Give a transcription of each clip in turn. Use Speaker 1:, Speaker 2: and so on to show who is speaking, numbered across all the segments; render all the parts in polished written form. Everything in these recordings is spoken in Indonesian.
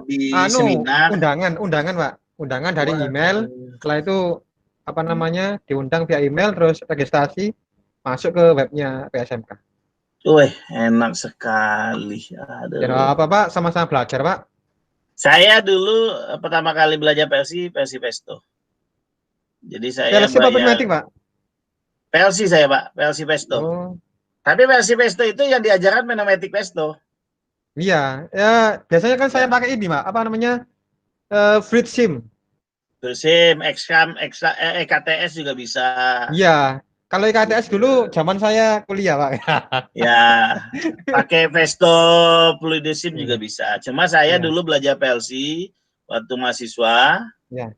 Speaker 1: di
Speaker 2: anu,
Speaker 1: seminar.
Speaker 2: undangan Pak. Undangan dari email,
Speaker 1: Waduh.
Speaker 2: setelah itu apa namanya, diundang via email, terus registrasi, masuk ke webnya PSMK.
Speaker 1: Wih, enak sekali.
Speaker 2: Ya
Speaker 1: Aduh.
Speaker 2: apa Pak, sama-sama belajar Pak.
Speaker 1: Saya dulu pertama kali belajar Persi Pesto. Jadi saya
Speaker 2: PLC apa
Speaker 1: bayar
Speaker 2: Prismatic Pak?
Speaker 1: PLC saya, Pak, PLC Pesto.
Speaker 2: Oh,
Speaker 1: Tapi PLC Pesto itu yang diajarkan Menomatic Pesto.
Speaker 2: iya. Ya, biasanya kan saya
Speaker 1: Ya.
Speaker 2: pakai ini Pak, apa namanya, FreeSim.
Speaker 1: Bersim, Excam, EKTS juga bisa.
Speaker 2: Iya, kalau IKTS
Speaker 1: Gitu.
Speaker 2: dulu zaman saya kuliah Pak.
Speaker 1: Ya, pakai Pesto Fluidisim juga
Speaker 2: Iya,
Speaker 1: bisa. Cuma saya
Speaker 2: iya,
Speaker 1: dulu belajar PLC waktu mahasiswa.
Speaker 2: iya,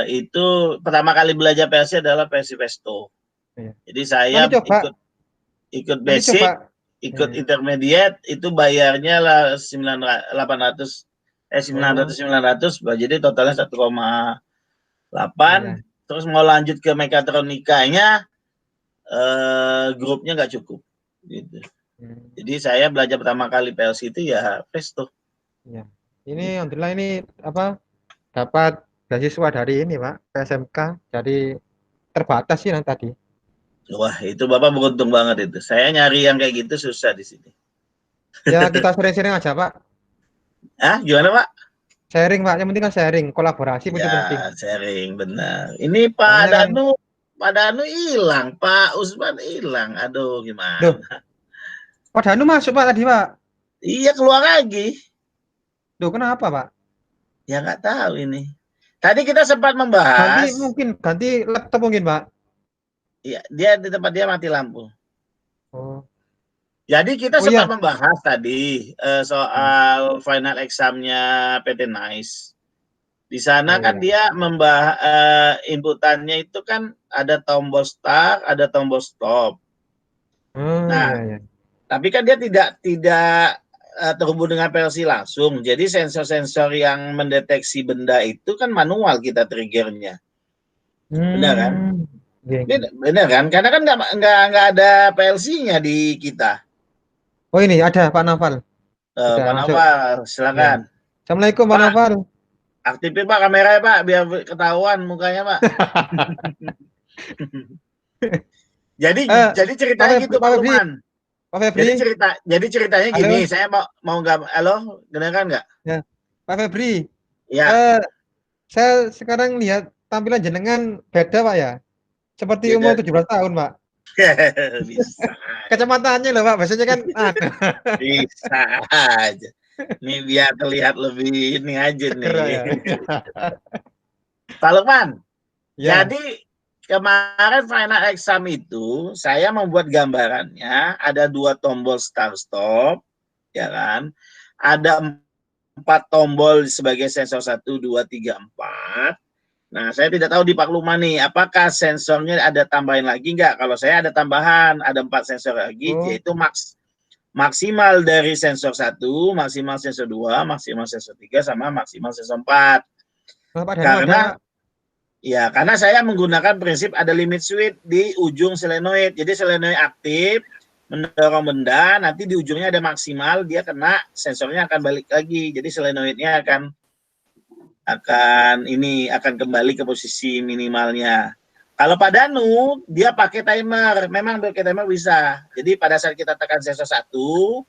Speaker 1: Itu pertama kali belajar PLC adalah PLC Pesto.
Speaker 2: iya.
Speaker 1: Jadi saya
Speaker 2: Nanti coba,
Speaker 1: ikut
Speaker 2: nanti coba.
Speaker 1: basic, ikut
Speaker 2: Iya.
Speaker 1: intermediate, itu bayarnya lah 800, 900,
Speaker 2: Oh,
Speaker 1: 900, jadi totalnya 1,8.
Speaker 2: iya.
Speaker 1: Terus mau lanjut ke mekatronikanya, grupnya nggak cukup. Gitu.
Speaker 2: Hmm,
Speaker 1: Jadi saya belajar pertama kali PLC itu ya Presto.
Speaker 2: iya. Ini alhamdulillah ini apa, dapat beasiswa dari ini Pak, PSMK. Jadi terbatas sih yang tadi.
Speaker 1: Wah, itu Bapak beruntung banget itu. Saya nyari yang kayak gitu susah di sini.
Speaker 2: Ya kita sering-sering aja Pak.
Speaker 1: Ah, gimana Pak?
Speaker 2: Sharing Pak, yang penting kan sharing, kolaborasi
Speaker 1: Ya,
Speaker 2: itu penting.
Speaker 1: sharing benar. Ini
Speaker 2: Soalnya kan,
Speaker 1: Pak Danu hilang, Pak Usman hilang. Aduh,
Speaker 2: loh,
Speaker 1: gimana?
Speaker 2: Pak Danu masuk Pak tadi Pak.
Speaker 1: Iya keluar lagi.
Speaker 2: Loh, kenapa Pak?
Speaker 1: Ya nggak tahu ini. Tadi kita sempat
Speaker 2: Ganti
Speaker 1: membahas.
Speaker 2: mungkin ganti laptop mungkin Pak.
Speaker 1: Ya, dia di tempat dia mati lampu.
Speaker 2: Oh,
Speaker 1: Jadi kita
Speaker 2: oh
Speaker 1: sempat
Speaker 2: iya.
Speaker 1: membahas tadi
Speaker 2: Hmm.
Speaker 1: soal final examnya PT Nice. Di sana
Speaker 2: Oh
Speaker 1: kan
Speaker 2: iya.
Speaker 1: dia membahas inputannya itu kan ada tombol start, ada tombol stop.
Speaker 2: Oh
Speaker 1: Nah,
Speaker 2: iya iya.
Speaker 1: tapi kan dia tidak terhubung dengan PLC langsung. Jadi sensor-sensor yang mendeteksi benda itu kan manual kita triggernya. Benar kan?
Speaker 2: Hmm. Iya, iya.
Speaker 1: Benar kan? Karena kan nggak ada PLC-nya di kita.
Speaker 2: Oh ini ada Pak Naval. Sudah
Speaker 1: Pak
Speaker 2: masuk.
Speaker 1: Naval,
Speaker 2: Ya.
Speaker 1: silakan.
Speaker 2: Assalamualaikum Pak
Speaker 1: Pak,
Speaker 2: Naval.
Speaker 1: aktifin Pak kameranya Pak, biar ketahuan mukanya Pak. Jadi
Speaker 2: Eh,
Speaker 1: jadi
Speaker 2: Pak
Speaker 1: ceritanya
Speaker 2: Febri,
Speaker 1: gitu
Speaker 2: Pak
Speaker 1: Pak
Speaker 2: Febri,
Speaker 1: Lukman.
Speaker 2: Pak Febri.
Speaker 1: Jadi ceritanya gini,
Speaker 2: Halo.
Speaker 1: saya mau nggak, halo, dengarkan nggak?
Speaker 2: Ya. Pak Febri.
Speaker 1: Ya,
Speaker 2: Eh, saya sekarang lihat tampilan jenengan beda Pak ya. Seperti umur
Speaker 1: beda.
Speaker 2: 17 tahun Pak.
Speaker 1: Bisa aja.
Speaker 2: Kacamatanya loh Pak, biasanya kan
Speaker 1: Bisa aja. Ini biar terlihat lebih ini aja
Speaker 2: seger
Speaker 1: nih.
Speaker 2: ya.
Speaker 1: Pak Lukman,
Speaker 2: Ya.
Speaker 1: jadi kemarin final exam itu saya membuat gambarannya ada 2 tombol start stop, ya kan? Ada 4 tombol sebagai sensor 1, 2, 3, 4. Nah, saya tidak tahu di Pak Lukman nih, apakah sensornya ada tambahin lagi nggak? Kalau saya ada tambahan, ada 4 sensor lagi,
Speaker 2: Oh,
Speaker 1: yaitu maksimal dari sensor 1, maksimal sensor 2, maksimal sensor 3, sama maksimal sensor 4.
Speaker 2: nah, Pak Danu ada
Speaker 1: Karena
Speaker 2: Pak.
Speaker 1: karena saya menggunakan prinsip ada limit switch di ujung solenoid. Jadi solenoid aktif, mendorong benda, nanti di ujungnya ada maksimal, dia kena, sensornya akan balik lagi. Jadi solenoidnya akan kembali ke posisi minimalnya. Kalau Pak Danu, dia pakai timer. Memang pakai timer bisa. Jadi pada saat kita tekan sensor 1,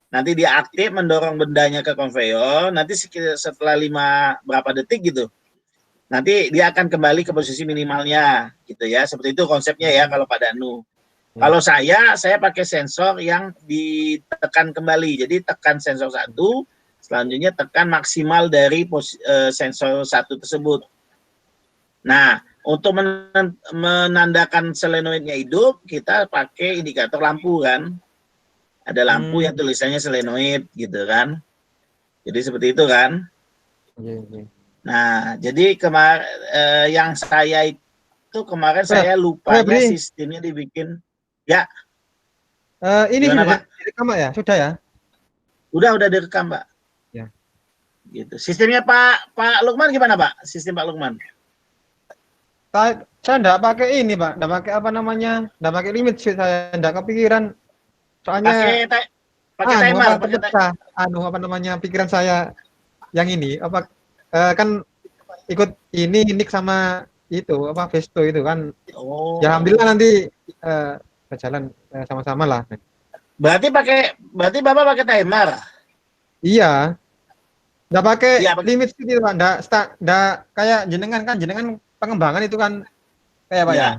Speaker 1: nanti dia aktif mendorong bendanya ke konveyor. Nanti setelah berapa detik gitu, nanti dia akan kembali ke posisi minimalnya, gitu ya. Seperti itu konsepnya ya kalau Pak Danu.
Speaker 2: Ya.
Speaker 1: Kalau saya pakai sensor yang ditekan kembali. Jadi tekan sensor 1, selanjutnya tekan maksimal dari sensor 1 tersebut. Nah, untuk menandakan solenoidnya hidup, kita pakai indikator lampu kan. Ada lampu yang tulisannya solenoid gitu kan. Jadi seperti itu kan.
Speaker 2: Iya, iya.
Speaker 1: Nah, jadi yang saya itu kemarin
Speaker 2: Pak
Speaker 1: saya lupanya
Speaker 2: Febri,
Speaker 1: sistemnya dibikin. Ya,
Speaker 2: ini
Speaker 1: gimana
Speaker 2: sudah
Speaker 1: Pak?
Speaker 2: direkam Pak ya? Sudah ya?
Speaker 1: Udah direkam Pak.
Speaker 2: Ya.
Speaker 1: Gitu. Sistemnya Pak Lukman gimana Pak? Sistem Pak Lukman?
Speaker 2: Saya enggak pakai ini Pak, enggak pakai apa namanya, enggak pakai limit switch, saya enggak kepikiran. Soalnya
Speaker 1: Pakai pakai timer,
Speaker 2: apa
Speaker 1: pakai
Speaker 2: terpecah, apa namanya, pikiran saya yang ini, apa, kan ikut ini Nick sama itu, apa, Vesto itu kan, ya
Speaker 1: Oh.
Speaker 2: alhamdulillah nanti, berjalan, sama-sama lah.
Speaker 1: Berarti Bapak pakai timer.
Speaker 2: Iya, nggak pakai
Speaker 1: Iya, pakai.
Speaker 2: limit gitu Pak, nggak kayak jenengan pengembangan itu kan kayak apa ya?
Speaker 1: Ya.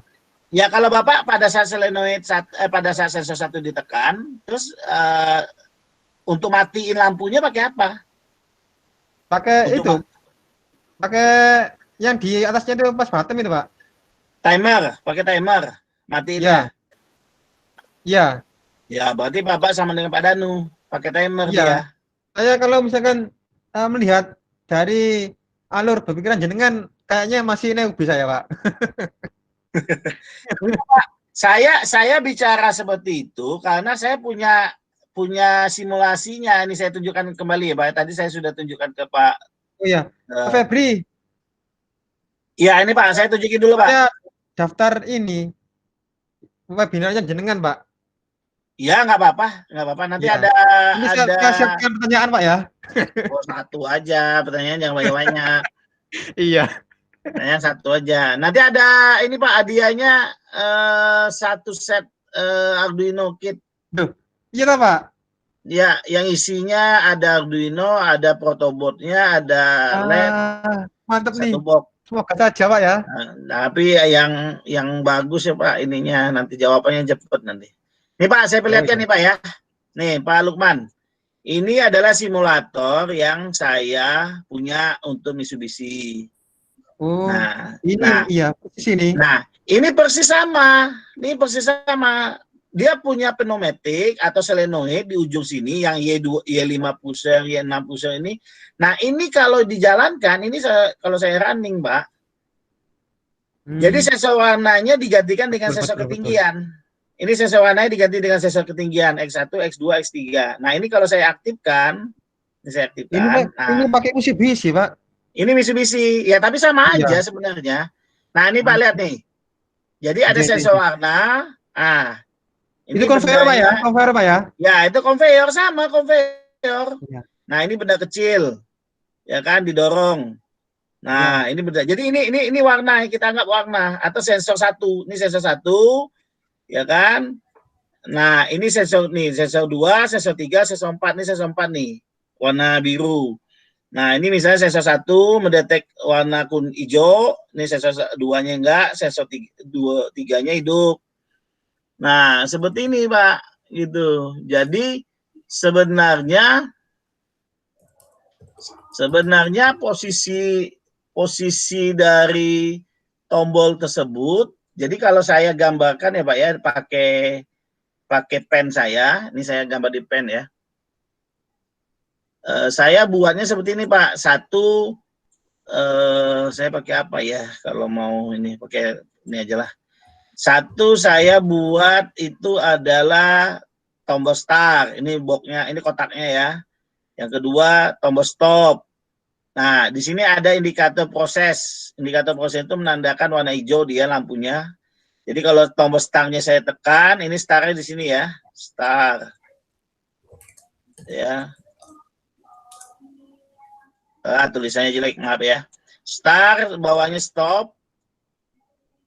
Speaker 1: Ya kalau Bapak pada saat pada saat sensor satu ditekan, terus untuk matiin lampunya pakai apa?
Speaker 2: Pakai
Speaker 1: Untuk
Speaker 2: itu, pakai yang di atasnya itu pas bottom itu Pak.
Speaker 1: pakai timer, matiinnya.
Speaker 2: Iya, iya,
Speaker 1: Ya, berarti Bapak sama dengan Pak Danu, pakai timer
Speaker 2: iya.
Speaker 1: dia.
Speaker 2: Saya kalau misalkan melihat dari alur berpikiran jenengan, kayaknya masih newbie saya Pak.
Speaker 1: Saya bicara seperti itu karena saya punya simulasinya. Ini saya tunjukkan kembali ya, Pak. Tadi saya sudah tunjukkan ke Pak.
Speaker 2: Oh iya, Pak Febri,
Speaker 1: Ya, ini Pak, saya tunjukin dulu, Pak.
Speaker 2: saya daftar ini webinarnya jenengan Pak.
Speaker 1: Ya, nggak apa-apa. Nanti
Speaker 2: Iya.
Speaker 1: ada
Speaker 2: Ini saya siapkan pertanyaan Pak ya.
Speaker 1: satu aja pertanyaan, jangan banyak-banyak.
Speaker 2: Iya.
Speaker 1: Pertanyaan satu aja. Nanti ada ini Pak, hadiahnya satu set Arduino kit.
Speaker 2: Duh, iya toh, Pak?
Speaker 1: Ya, yang isinya ada Arduino, ada protoboardnya, ada LED,
Speaker 2: Mantap
Speaker 1: satu
Speaker 2: nih.
Speaker 1: box.
Speaker 2: Semoga saja Pak ya.
Speaker 1: Tapi yang bagus ya Pak ininya, nanti jawabannya cepet nanti. Nih Pak, saya perlihatkan
Speaker 2: iya.
Speaker 1: nih Pak ya. Nih Pak Lukman, ini adalah simulator yang saya punya untuk Mitsubishi.
Speaker 2: Oh,
Speaker 1: Nah,
Speaker 2: ini iya, sini.
Speaker 1: Nah, ini persis sama. Ini persis sama. Dia punya pneumatik atau solenoid di ujung sini yang Y2, Y5 pusher, Y6 pusher ini. Nah, ini kalau dijalankan, ini kalau saya running, Pak. Jadi sensor warnanya digantikan dengan sensor
Speaker 2: Betul.
Speaker 1: ketinggian. Ini sensor warnanya diganti dengan sensor ketinggian X1, X2, X3. Nah, ini kalau saya aktifkan,
Speaker 2: Ini pakai Mitsubishi, Pak.
Speaker 1: Ini Mitsubishi. Ya, tapi sama
Speaker 2: Iya.
Speaker 1: aja sebenarnya. Nah, ini Pak lihat nih. Jadi ada sensor warna. Ini
Speaker 2: itu conveyor Pak ya? Conveyor Pak ya?
Speaker 1: Ya, itu conveyor sama conveyor.
Speaker 2: Iya.
Speaker 1: Nah, ini benda kecil. Ya kan didorong. Nah, ini benda. Jadi ini warna, kita anggap warna atau sensor satu. Ini sensor satu, ya kan? Nah, ini sensor 2, sensor 3, sensor 4. Ini sensor 4 nih. Warna biru. Nah, ini misalnya sensor 1 mendetek warna hijau, ini sensor 2-nya enggak, sensor 3-nya hidup. Nah, seperti ini, Pak, gitu. Jadi sebenarnya posisi dari tombol tersebut. Jadi kalau saya gambarkan ya, Pak ya, pakai pen saya. Ini saya gambar di pen ya. Saya buatnya seperti ini Pak. Satu, saya pakai apa ya? Kalau mau ini pakai ini aja lah. Satu saya buat itu adalah tombol start. Ini boxnya, ini kotaknya ya. Yang kedua tombol stop. Nah di sini ada indikator proses. Indikator proses itu menandakan warna hijau dia lampunya. Jadi kalau tombol startnya saya tekan, ini startnya di sini ya. Start. Ya. Tulisannya jelek, maaf ya. Start, bawahnya stop.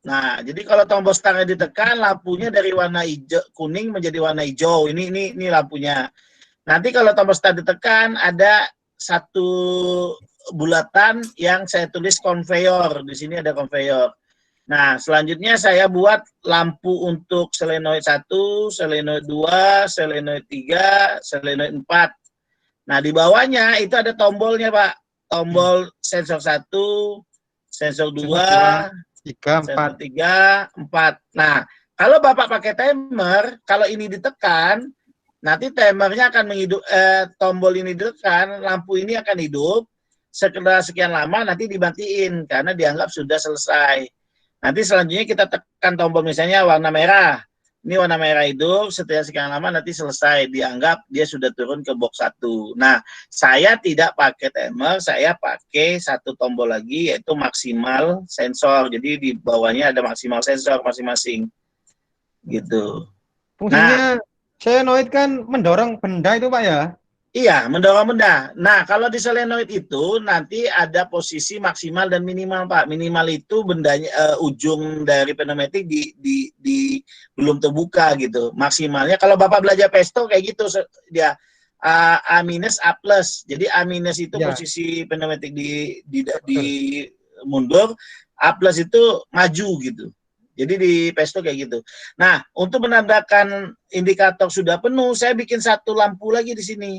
Speaker 1: Nah, jadi kalau tombol startnya ditekan, lampunya dari warna hijau, kuning menjadi warna hijau. Ini lampunya. Nanti kalau tombol start ditekan, ada satu bulatan yang saya tulis conveyor. Di sini ada conveyor. Nah, selanjutnya saya buat lampu untuk solenoid 1, solenoid 2, solenoid 3, solenoid 4. Nah, di bawahnya itu ada tombolnya, Pak. Tombol sensor 1, sensor 2, sensor 3, 4. Nah, kalau Bapak pakai timer, kalau ini ditekan, nanti timernya akan menghidup, tombol ini ditekan, lampu ini akan hidup. Setelah sekian lama nanti dimatiin karena dianggap sudah selesai. Nanti selanjutnya kita tekan tombol misalnya warna merah. Ini warna merah hidup, setelah sekian lama nanti selesai, dianggap dia sudah turun ke box 1. Nah, saya tidak pakai timer, saya pakai satu tombol lagi, yaitu maksimal sensor. Jadi di bawahnya ada maksimal sensor masing-masing. Gitu.
Speaker 2: Fungsinya Solenoid kan mendorong benda itu Pak ya?
Speaker 1: Iya, mendorong benda. Nah, kalau di solenoid itu nanti ada posisi maksimal dan minimal, Pak. Minimal itu bendanya ujung dari pneumatik di belum terbuka gitu. Maksimalnya kalau Bapak belajar pesto kayak gitu dia A minus A plus. Jadi A minus itu
Speaker 2: Ya,
Speaker 1: posisi pneumatik di
Speaker 2: betul.
Speaker 1: mundur, A plus itu maju gitu. Jadi di pesto kayak gitu. Nah, untuk menandakan indikator sudah penuh, saya bikin satu lampu lagi di sini.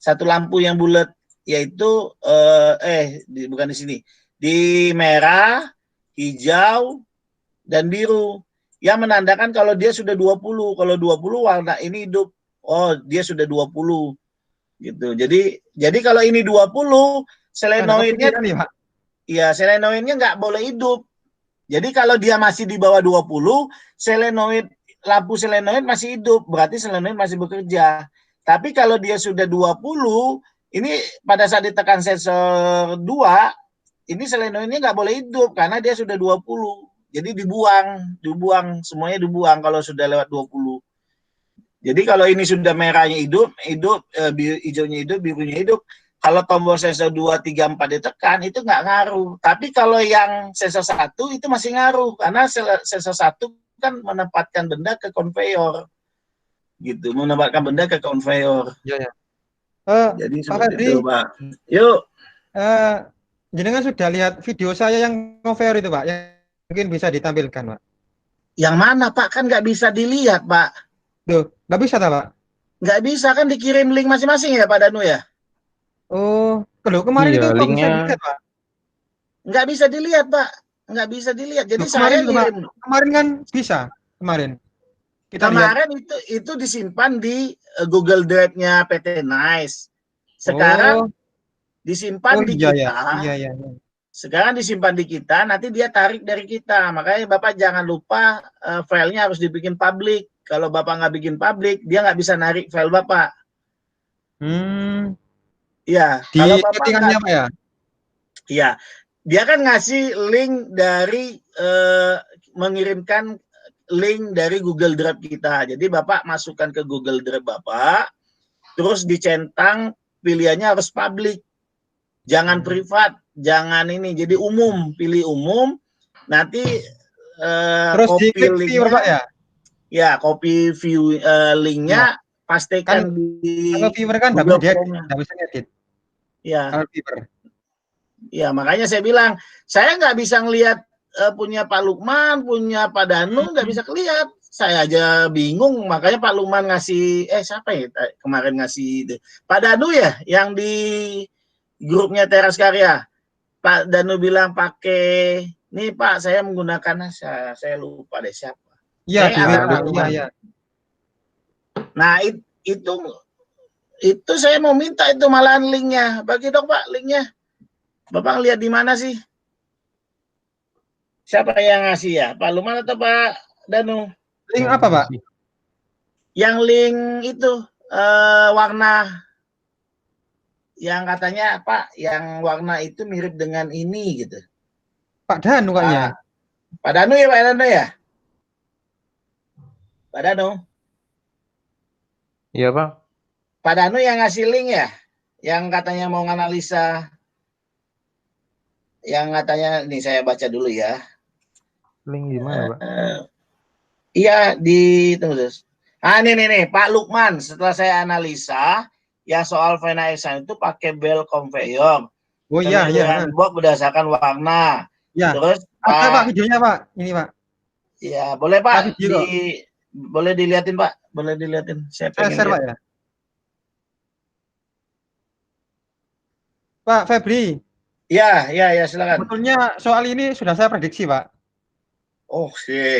Speaker 1: Satu lampu yang bulat, yaitu bukan di sini, di merah, hijau, dan biru, yang menandakan kalau dia sudah 20. Kalau 20 warna ini hidup, oh dia sudah 20 gitu. Jadi kalau ini 20,
Speaker 2: Tanda
Speaker 1: selenoidnya
Speaker 2: kepikiran nih Pak.
Speaker 1: ya selenoidnya nggak boleh hidup. Jadi kalau dia masih di bawah 20, selenoid lampu selenoid masih hidup, berarti selenoid masih bekerja. Tapi kalau dia sudah 20, ini pada saat ditekan sensor 2, ini selenoidnya nggak boleh hidup karena dia sudah 20. Jadi dibuang, semuanya dibuang kalau sudah lewat 20. Jadi kalau ini sudah merahnya hidup, hijaunya hidup, birunya hidup, kalau tombol sensor 2, 3, 4 ditekan, itu nggak ngaruh. Tapi kalau yang sensor 1 itu masih ngaruh, karena sensor 1 kan menempatkan benda ke konveyor. Gitu, menempatkan benda ke konveyor.
Speaker 2: Iya, ya.
Speaker 1: Jadi
Speaker 2: Pak
Speaker 1: seperti
Speaker 2: Febri,
Speaker 1: itu, Pak. Yuk.
Speaker 2: jenengan sudah lihat video saya yang conveyor itu Pak, yang mungkin bisa ditampilkan Pak.
Speaker 1: Yang mana, Pak? Kan nggak bisa dilihat, Pak.
Speaker 2: Tuh, nggak bisa tak Pak?
Speaker 1: Nggak bisa, kan dikirim link masing-masing ya, Pak Danu ya?
Speaker 2: Oh, kalau kemarin
Speaker 3: Iya,
Speaker 2: itu kok bisa
Speaker 3: linknya
Speaker 2: dilihat Pak?
Speaker 1: Nggak bisa dilihat, Pak. Nggak bisa dilihat. Jadi
Speaker 2: Loh,
Speaker 1: saya
Speaker 2: kemarin itu Pak,
Speaker 1: ngirim.
Speaker 2: kemarin kan bisa, kemarin. Kita lihat.
Speaker 1: Kemarin itu disimpan di Google Drive-nya PT Nice. Sekarang
Speaker 2: Oh,
Speaker 1: disimpan di
Speaker 2: iya ya,
Speaker 1: kita.
Speaker 2: iya ya. Ya.
Speaker 1: Sekarang disimpan di kita, nanti dia tarik dari kita. Makanya Bapak jangan lupa filenya harus dibikin publik. Kalau Bapak nggak bikin publik, dia nggak bisa narik file Bapak. Iya,
Speaker 2: Di
Speaker 1: kalau Bapak
Speaker 2: settingannya
Speaker 1: nggak,
Speaker 2: Pak ya?
Speaker 1: iya, dia kan ngasih link dari mengirimkan link dari Google Drive kita. Jadi Bapak masukkan ke Google Drive Bapak, terus dicentang pilihannya harus publik. Jangan privat, jangan ini. Jadi umum, pilih umum. Nanti
Speaker 2: Terus di
Speaker 1: copy
Speaker 2: klik viewer Pak
Speaker 1: linknya,
Speaker 2: ya?
Speaker 1: ya copy view linknya,
Speaker 2: Iya.
Speaker 1: pastikan
Speaker 2: Kan
Speaker 1: di
Speaker 2: kalau viewer kan nggak bisa
Speaker 1: Google
Speaker 2: diedit,
Speaker 1: Chrome-nya.
Speaker 2: nggak bisa ngedit.
Speaker 1: Ya,
Speaker 2: Kalau viewer.
Speaker 1: ya makanya saya bilang, saya nggak bisa ngelihat punya Pak Lukman, punya Pak Danu, nggak bisa kelihat. Saya aja bingung, makanya Pak Lukman ngasih, siapa ya kemarin ngasih itu? Pak Danu ya, yang di grupnya Teras Karya. Pak Danu bilang pakai, nih Pak, saya menggunakan, saya lupa deh siapa.
Speaker 2: Iya, di WA.
Speaker 1: Pak
Speaker 2: Iya,
Speaker 1: Lukman.
Speaker 2: iya.
Speaker 1: Nah, itu saya mau minta itu malahan linknya. Bagi dong Pak linknya. Bapak lihat di mana sih? Siapa yang ngasih ya? Pak Lukman atau Pak Danu?
Speaker 2: Link apa Pak?
Speaker 1: Yang link itu warna yang katanya Pak, yang warna itu mirip dengan ini gitu.
Speaker 2: Pak Danu kayaknya.
Speaker 1: Pak Danu ya, Pak Danu ya? Pak Danu?
Speaker 3: Iya, Pak.
Speaker 1: Pak Danu yang ngasih link ya? Yang katanya mau nganalisa, yang katanya, nih saya baca dulu ya.
Speaker 3: Link gimana, Pak?
Speaker 1: Iya, tunggu terus. Nih, Pak Lukman, setelah saya analisa, yang soal Vena Exxon itu pakai bel conveyor.
Speaker 2: Oh iya, iya.
Speaker 1: Box berdasarkan warna.
Speaker 2: Ya.
Speaker 1: Terus
Speaker 2: ada Pak videonya Pak, ini Pak.
Speaker 1: Iya, boleh Pak.
Speaker 2: Video.
Speaker 1: Boleh dilihatin Pak, boleh dilihatin. Saya pengen
Speaker 2: share Pak ya. Pak Febri.
Speaker 1: Ya, silakan.
Speaker 2: Sebetulnya soal ini sudah saya prediksi Pak.
Speaker 1: Oh,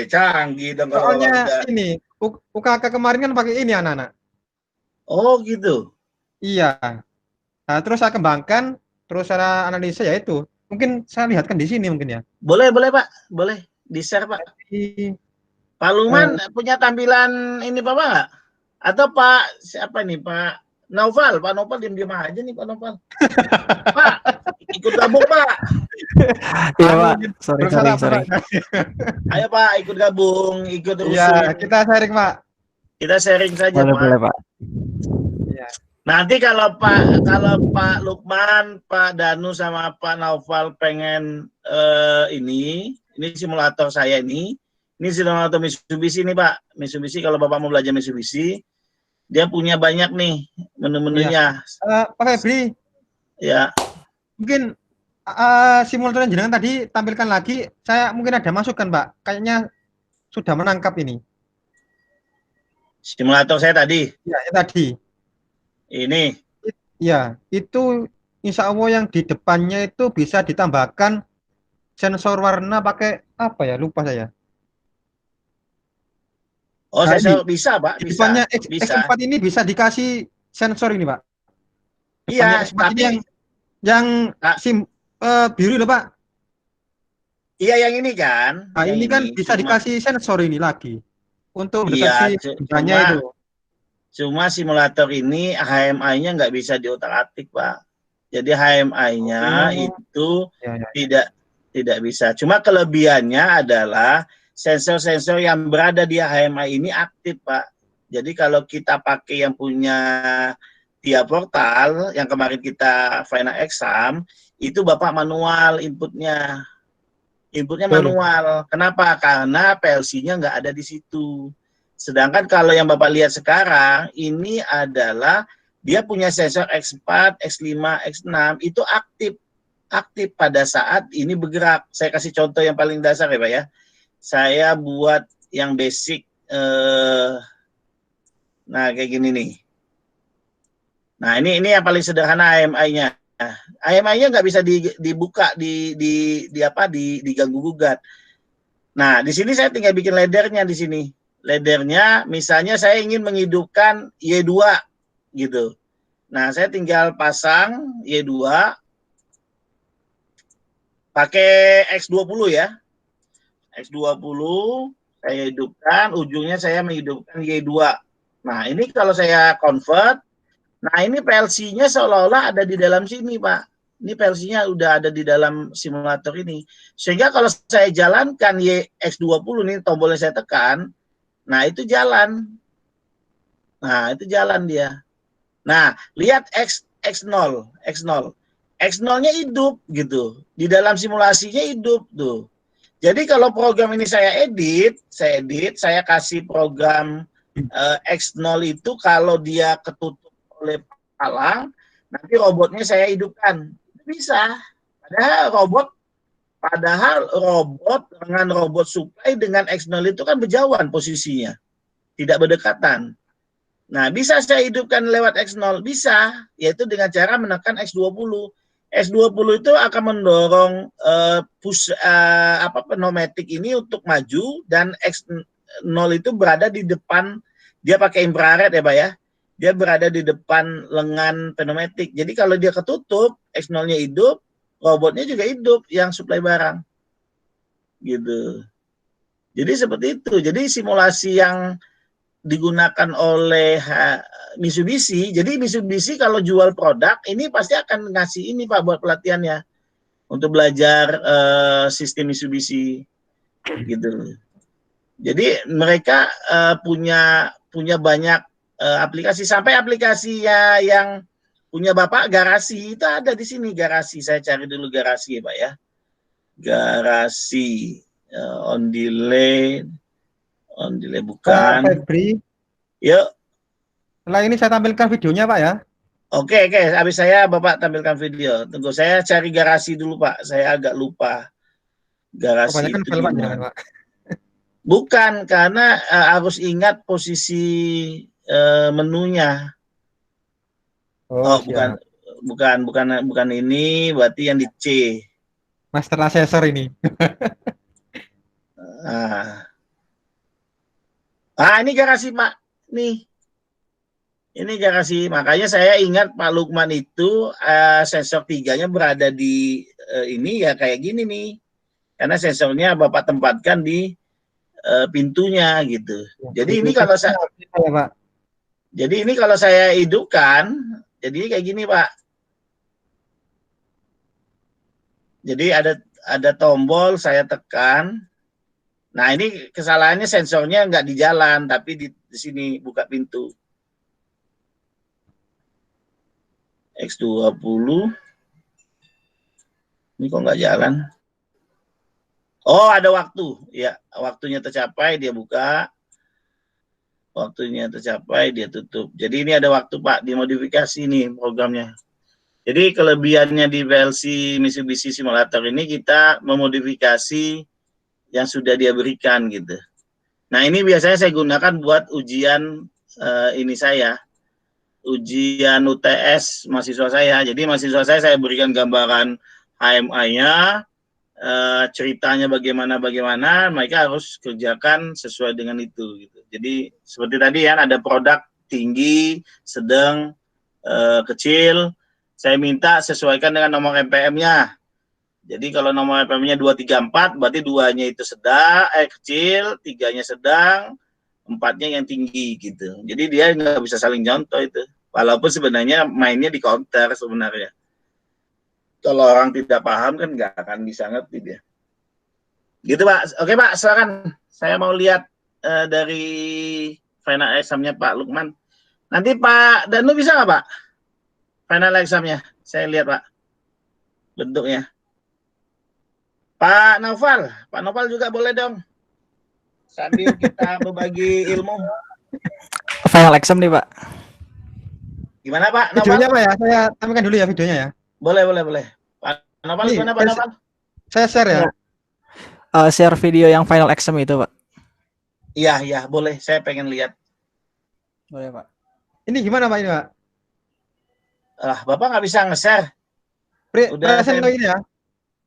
Speaker 1: canggih dong.
Speaker 2: Soalnya ini UKK kemarin kan pakai ini anak-anak.
Speaker 1: Oh gitu.
Speaker 2: Iya. Nah, terus saya kembangkan, terus saya analisa ya itu. Mungkin saya lihatkan di sini mungkin ya.
Speaker 1: Boleh Pak, boleh di-share Pak. Pak Lukman punya tampilan ini Pak nggak? Atau Pak siapa nih Pak Noval? Pak Noval diam-diam aja nih Pak Noval. Pak, ikut gabung Pak.
Speaker 3: Iya Pak, sorry.
Speaker 1: Ayo Pak, ikut gabung, ikut rusuh.
Speaker 2: Iya, kita sharing Pak.
Speaker 1: Kita sharing saja,
Speaker 3: Boleh,
Speaker 1: Pak.
Speaker 3: boleh, Pak.
Speaker 2: Ya.
Speaker 1: Nanti kalau Pak Lukman, Pak Danu sama Pak Naufal pengen ini simulator saya ini simulator Mitsubishi nih Pak. Mitsubishi kalau Bapak mau belajar Mitsubishi, dia punya banyak nih menu-menunya.
Speaker 2: Pak Febri,
Speaker 1: Ya.
Speaker 2: mungkin simulator yang jenengan tadi tampilkan lagi. Saya mungkin ada masukan, Pak. Kayaknya sudah menangkap ini.
Speaker 1: Simulator saya tadi.
Speaker 2: Ya, tadi.
Speaker 1: Ini.
Speaker 2: Ya, itu insya Allah yang di depannya itu bisa ditambahkan sensor warna pakai apa ya? Lupa saya.
Speaker 1: Oh,
Speaker 2: Nah,
Speaker 1: sensor bisa, Pak.
Speaker 2: di
Speaker 1: Bisa.
Speaker 2: depannya
Speaker 1: Bisa.
Speaker 2: X4 ini bisa dikasih sensor ini, Pak. Depannya
Speaker 1: Iya,
Speaker 2: X4
Speaker 1: tapi
Speaker 2: ini yang biru loh, Pak.
Speaker 1: iya yang ini kan.
Speaker 2: Nah,
Speaker 1: Yang
Speaker 2: ini kan
Speaker 1: ini.
Speaker 2: bisa dikasih sensor ini lagi untuk
Speaker 1: Iya,
Speaker 2: mendeteksi benderanya itu.
Speaker 1: Cuma simulator ini HMI-nya nggak bisa diotak-atik, Pak. Jadi HMI-nya itu
Speaker 2: Ya.
Speaker 1: tidak bisa. Cuma kelebihannya adalah sensor-sensor yang berada di HMI ini aktif, Pak. Jadi kalau kita pakai yang punya Tia Portal, yang kemarin kita final exam, itu Bapak manual inputnya. Inputnya manual. Kenapa? Karena PLC-nya nggak ada di situ. Sedangkan kalau yang Bapak lihat sekarang, ini adalah dia punya sensor X4, X5, X6, itu aktif pada saat ini bergerak. Saya kasih contoh yang paling dasar ya Pak ya. Saya buat yang basic, nah kayak gini nih. Nah ini yang paling sederhana AMI-nya. AMI-nya nggak bisa dibuka, diganggu gugat. Nah di sini saya tinggal bikin laddernya di sini. Laddernya, misalnya saya ingin menghidupkan Y2 gitu. Nah saya tinggal pasang Y2 pakai X20 ya. X20 saya hidupkan, ujungnya saya menghidupkan Y2. Nah ini kalau saya convert, nah ini PLC-nya seolah-olah ada di dalam sini Pak. Ini PLC-nya udah ada di dalam simulator ini. Sehingga kalau saya jalankan X20 nih, tombolnya saya tekan, nah itu jalan. Nah itu jalan dia. Nah lihat X0. X0-nya hidup gitu. Di dalam simulasinya hidup tuh. Jadi kalau program ini saya edit, saya kasih program X0 itu kalau dia ketutup oleh palang, nanti robotnya saya hidupkan. Bisa. Padahal robot dengan robot supply dengan X0 itu kan berjauhan posisinya. Tidak berdekatan. Nah, bisa saya hidupkan lewat X0? Bisa, yaitu dengan cara menekan X20. X20 itu akan mendorong pneumatik ini untuk maju, dan X0 itu berada di depan, dia pakai infrared ya Pak ya, dia berada di depan lengan pneumatik. Jadi kalau dia ketutup, X0-nya hidup, robotnya juga hidup yang supply barang. Gitu. Jadi seperti itu. Jadi simulasi yang digunakan oleh Mitsubishi. Jadi Mitsubishi kalau jual produk ini pasti akan ngasih ini Pak buat pelatihannya untuk belajar sistem Mitsubishi gitu. Jadi mereka punya banyak aplikasi, sampai aplikasinya yang punya Bapak garasi itu ada di sini. Garasi, saya cari dulu garasi ya Pak ya. Garasi on delay bukan.
Speaker 2: Febri.
Speaker 1: Yuk.
Speaker 2: Setelah ini saya tampilkan videonya Pak ya.
Speaker 1: Oke. Habis saya Bapak tampilkan video. Tunggu saya cari garasi dulu Pak. Saya agak lupa. Garasi itu gimana? Pak. Bukan, karena harus ingat posisi menunya. Oh bukan ini, berarti yang di C.
Speaker 2: Master Assessor ini.
Speaker 1: Ini garasi Pak. Nih. Ini garasi. Makanya saya ingat Pak Lukman itu sensor 3-nya berada di ini ya kayak gini nih. Karena sensornya Bapak tempatkan di pintunya gitu. Jadi ini kalau saya hidupkan, jadi kayak gini Pak. Jadi ada tombol, saya tekan. Nah, ini kesalahannya sensornya nggak di jalan, tapi di sini buka pintu. X20. Ini kok nggak jalan? Oh, ada waktu. Ya, waktunya tercapai, dia buka. Waktunya tercapai, dia tutup. Jadi ini ada waktu, Pak, dimodifikasi nih programnya. Jadi kelebihannya di VLC Mitsubishi Simulator ini kita memodifikasi yang sudah dia berikan gitu. Nah, ini biasanya saya gunakan buat ujian ini saya. Ujian UTS mahasiswa saya. Jadi mahasiswa saya berikan gambaran HMI-nya, ceritanya bagaimana, mereka harus kerjakan sesuai dengan itu. Gitu. Jadi seperti tadi ya, ada produk tinggi, sedang, kecil. Saya minta sesuaikan dengan nomor MPM-nya. Jadi kalau nomor MPM-nya 234, berarti 2-nya itu sedang, kecil, 3-nya sedang, 4-nya yang tinggi gitu. Jadi dia nggak bisa saling nyontoh itu. Walaupun sebenarnya mainnya di counter sebenarnya. Kalau orang tidak paham kan nggak akan bisa ngerti dia. Gitu Pak. Oke Pak, silakan. Saya mau lihat dari final exam-nya Pak Lukman. Nanti Pak Danu bisa nggak Pak? Final exam-nya. Saya lihat Pak. Bentuknya. Pak Noval juga boleh dong. Sambil kita berbagi ilmu.
Speaker 3: Final exam nih, Pak.
Speaker 1: Gimana Pak Noval?
Speaker 2: Videonya Pak ya, saya tampilkan dulu ya videonya ya.
Speaker 1: Boleh. Pak Noval
Speaker 2: Ini,
Speaker 1: gimana Pak Noval?
Speaker 2: Saya share ya.
Speaker 3: Share video yang final exam itu, Pak.
Speaker 1: Iya, boleh. Saya pengen lihat.
Speaker 3: Boleh, Pak.
Speaker 2: Ini gimana Pak ini Pak?
Speaker 1: Bapak nggak bisa nge-share. Udah
Speaker 2: Present
Speaker 1: saya...
Speaker 2: ini ya.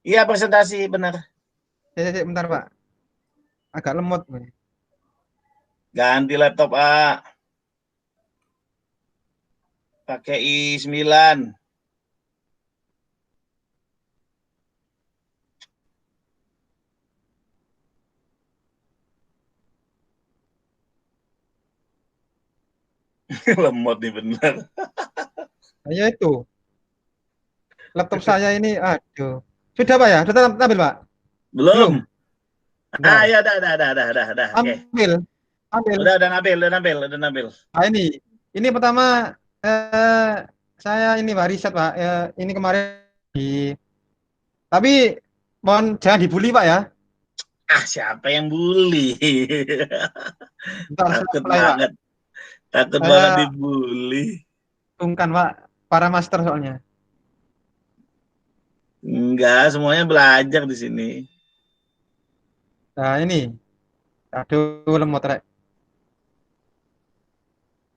Speaker 1: Iya, presentasi benar.
Speaker 2: Bentar Pak. Agak lemot.
Speaker 1: Ganti laptop A. Pakai i9. Lemot nih benar.
Speaker 2: Ya itu. Laptop saya ini, aduh. Sudah Pak ya? Sudah tampil Pak?
Speaker 1: Belum.
Speaker 2: Bentar.
Speaker 1: Ya udah. Oke.
Speaker 2: Ambil.
Speaker 1: Udah nampil.
Speaker 2: Nah, ini pertama saya ini Pak riset Pak. Ini kemarin tapi mohon jangan dibully Pak ya.
Speaker 1: Siapa yang bully?
Speaker 2: Bentar,
Speaker 1: Takut
Speaker 2: mulai, Pak.
Speaker 1: banget dibully.
Speaker 2: Tungkan Pak, para master soalnya.
Speaker 1: Enggak, semuanya belajar di sini.
Speaker 2: Nah ini, aduh lemot rek.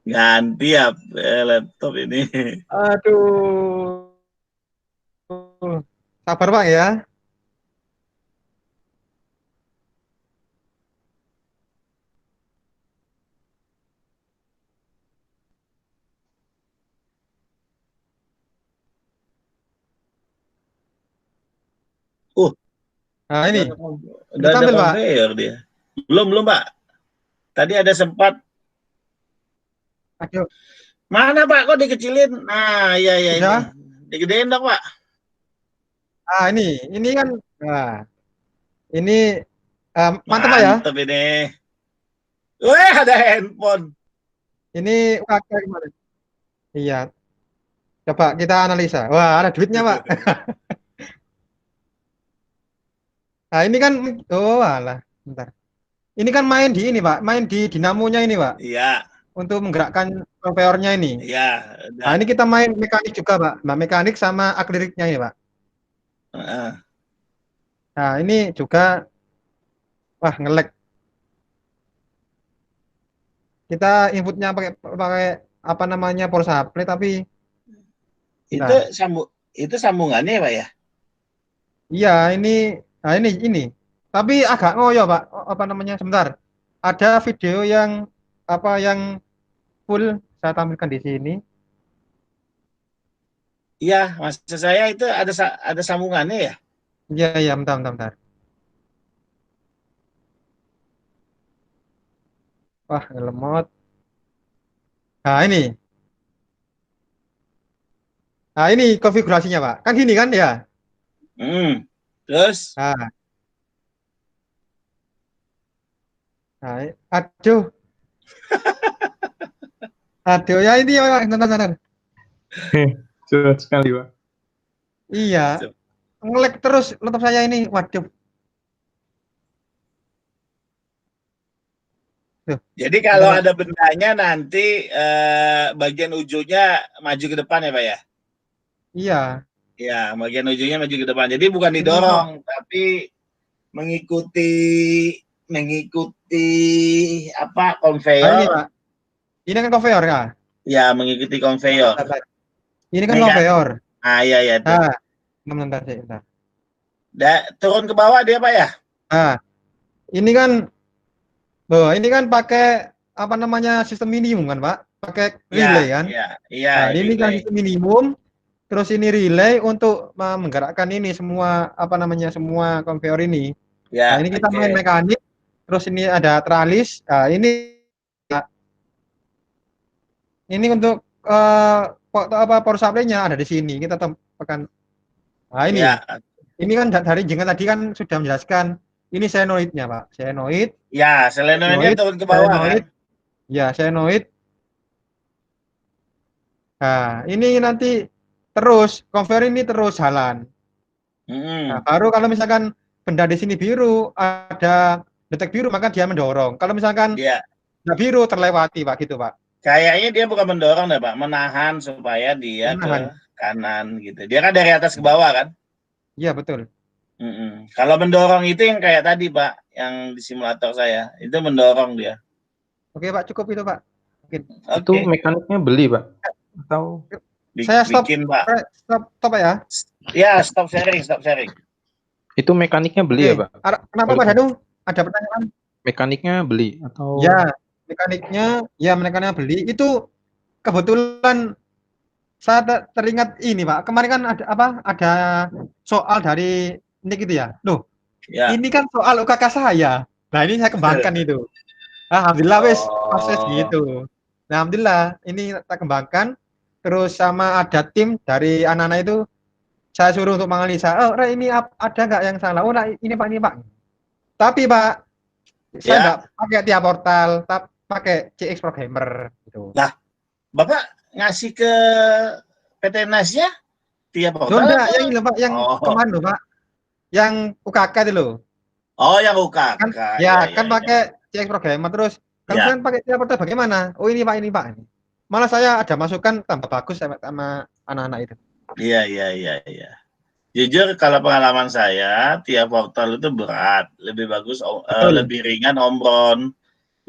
Speaker 1: Ganti ya laptop ini.
Speaker 2: Aduh, sabar Pak ya. Nah ini,
Speaker 1: Udah ada
Speaker 2: tampil Pak.
Speaker 1: conveyor dia. Belum Pak. Tadi ada sempat.
Speaker 2: Aduh,
Speaker 1: Mana Pak? Kok dikecilin? Iya ini.
Speaker 2: sudah.
Speaker 1: Digedein dong Pak.
Speaker 2: Ini kan, nah, ini mantap Pak ya.
Speaker 1: Mantap ini. Wah, ada handphone.
Speaker 2: Ini pakai gimana? Iya, coba kita analisa. Wah, ada duitnya Pak. Nah ini kan, oh alah, bentar. Ini kan main di ini Pak, main di dinamonya ini Pak.
Speaker 1: Iya.
Speaker 2: Untuk menggerakkan conveyornya ini.
Speaker 1: Iya.
Speaker 2: Nah ini kita main mekanik juga Pak. Nah mekanik sama akliriknya ini Pak. Nah ini juga, wah ngelek. Kita inputnya pakai apa namanya power supply tapi
Speaker 1: itu sambungannya ya Pak ya?
Speaker 2: iya ini, nah ini. Tapi agak ngoyo Pak. Apa namanya sebentar. Ada video yang apa yang full saya tampilkan di sini.
Speaker 1: Iya, maksud saya itu ada sambungannya ya?
Speaker 2: Iya, bentar. Wah, lemot. Nah, ini. Nah, ini konfigurasinya, Pak. Kan gini kan ya?
Speaker 1: Terus?
Speaker 2: Nah, Nah, aduh, aduh ya ini ya, nonton.
Speaker 4: Sulit sekali, Pak.
Speaker 2: Iya, nge-lag terus laptop saya ini. Waduh. Tuh,
Speaker 1: Jadi kalau
Speaker 2: bentar, Pak.
Speaker 1: ada bendanya nanti bagian ujungnya maju ke depan ya Pak ya?
Speaker 2: Iya,
Speaker 1: Ya, bagian ujungnya maju ke depan. Jadi bukan
Speaker 2: ini kok.
Speaker 1: didorong, tapi mengikuti mengikuti apa
Speaker 2: Nah, ini
Speaker 1: konveyor.
Speaker 2: Pak. Ini kan conveyor ya.
Speaker 1: Ya, mengikuti konveyor.
Speaker 2: Bentar. Ini kan
Speaker 1: Ini kan?
Speaker 2: conveyor.
Speaker 1: Iya ya tuh.
Speaker 2: Nah, bentar, bentar.
Speaker 1: Turun ke bawah dia Pak ya?
Speaker 2: Nah, ini kan, ini kan pakai apa namanya sistem minimum kan Pak? Pakai relay kan?
Speaker 1: Iya,
Speaker 2: Nah, ini kan
Speaker 1: relay.
Speaker 2: sistem minimum. Terus ini relay untuk menggerakkan ini semua apa namanya semua konveyor ini. Nah,
Speaker 1: Ya,
Speaker 2: ini kita
Speaker 1: oke.
Speaker 2: main mekanik. Terus ini ada tralis. Nah, ini untuk power supply-nya ada di sini. Kita tekan. Nah, ini.
Speaker 1: Ya,
Speaker 2: Ini kan dari Jengan tadi kan sudah menjelaskan. Ini senoidnya, Pak. Senoid,
Speaker 1: ya, selenoidnya
Speaker 2: senoid,
Speaker 1: turun ke bawah
Speaker 2: senoid.
Speaker 1: kan?
Speaker 2: Ya, senoid. Nah, ini nanti terus konveyor ini terus jalan. Nah, baru kalau misalkan benda di sini biru, ada detek biru, maka dia mendorong. Kalau misalkan
Speaker 1: Dia
Speaker 2: nggak biru, terlewati, Pak, gitu, Pak.
Speaker 1: kayaknya dia bukan mendorong deh Pak, menahan supaya dia
Speaker 2: Menahan.
Speaker 1: ke kanan gitu. Dia kan dari atas ke bawah kan?
Speaker 2: Iya, betul.
Speaker 1: Kalau mendorong itu yang kayak tadi Pak, yang di simulator saya, itu mendorong dia.
Speaker 2: Oke, Pak, cukup itu, Pak. Mungkin.
Speaker 4: Itu
Speaker 1: Oke,
Speaker 4: mekaniknya beli, Pak? Atau
Speaker 2: Saya stop.
Speaker 1: bikin Pak.
Speaker 2: Stop, Pak ya.
Speaker 1: Ya, stop sharing.
Speaker 4: itu mekaniknya beli ya,
Speaker 2: Oke.
Speaker 4: Pak?
Speaker 2: Kenapa Pak Danu? Ada pertanyaan?
Speaker 4: Mekaniknya beli atau
Speaker 2: Ya, mekaniknya beli. Itu kebetulan saya teringat ini, Pak. Kemarin kan ada soal dari Nick itu ya. Loh,
Speaker 1: Ya.
Speaker 2: ini kan soal UKK saya. Nah, ini saya kembangkan itu. Alhamdulillah wis proses gitu. Nah, alhamdulillah ini kita kembangkan. Terus sama ada tim dari anak-anak itu saya suruh untuk menganalisa. Oh, ini ada nggak yang salah? Oh, nah, ini Pak. Tapi Pak, saya
Speaker 1: Ya.
Speaker 2: nggak pakai tiap portal, tapi pakai CX Programmer gitu.
Speaker 1: Nah, Bapak ngasih ke PT NAS-nya tiap
Speaker 2: Loh,
Speaker 1: portal
Speaker 2: enggak,
Speaker 1: apa?
Speaker 2: yang ini Pak, yang kemarin loh Pak, yang UKK itu loh.
Speaker 1: Oh, yang UKK.
Speaker 2: Kan, kan pakai CX Programmer terus. Kalau misalkan pakai tiap portal bagaimana? Oh ini Pak. Malah saya ada masukan tambah bagus sama anak-anak itu.
Speaker 1: Iya. Jujur kalau pengalaman saya, tiap portal itu berat, lebih bagus, lebih ringan Omron.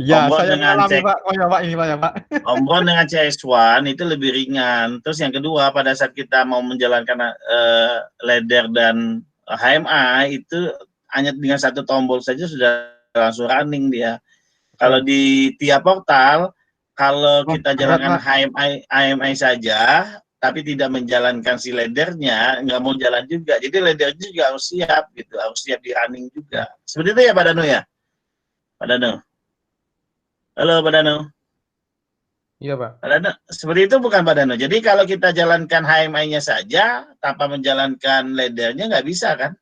Speaker 2: Iya,
Speaker 1: Omron
Speaker 2: saya
Speaker 1: dengan
Speaker 2: mengalami Pak. Oh ya Pak, ini Pak ya Pak.
Speaker 1: Omron dengan CS1 itu lebih ringan. Terus yang kedua, pada saat kita mau menjalankan ladder dan HMI itu hanya dengan satu tombol saja sudah langsung running dia. Kalau di tiap portal, kalau kita jalankan HMI saja, tapi tidak menjalankan si laddernya, nggak mau jalan juga. Jadi laddernya juga harus siap gitu, harus siap di running juga. Seperti itu ya Pak Danu ya? Pak Danu? Halo Pak Danu?
Speaker 4: Iya, Pak.
Speaker 1: Pak Danu, seperti itu bukan Pak Danu. Jadi kalau kita jalankan HMI-nya saja, tanpa menjalankan laddernya nggak bisa kan?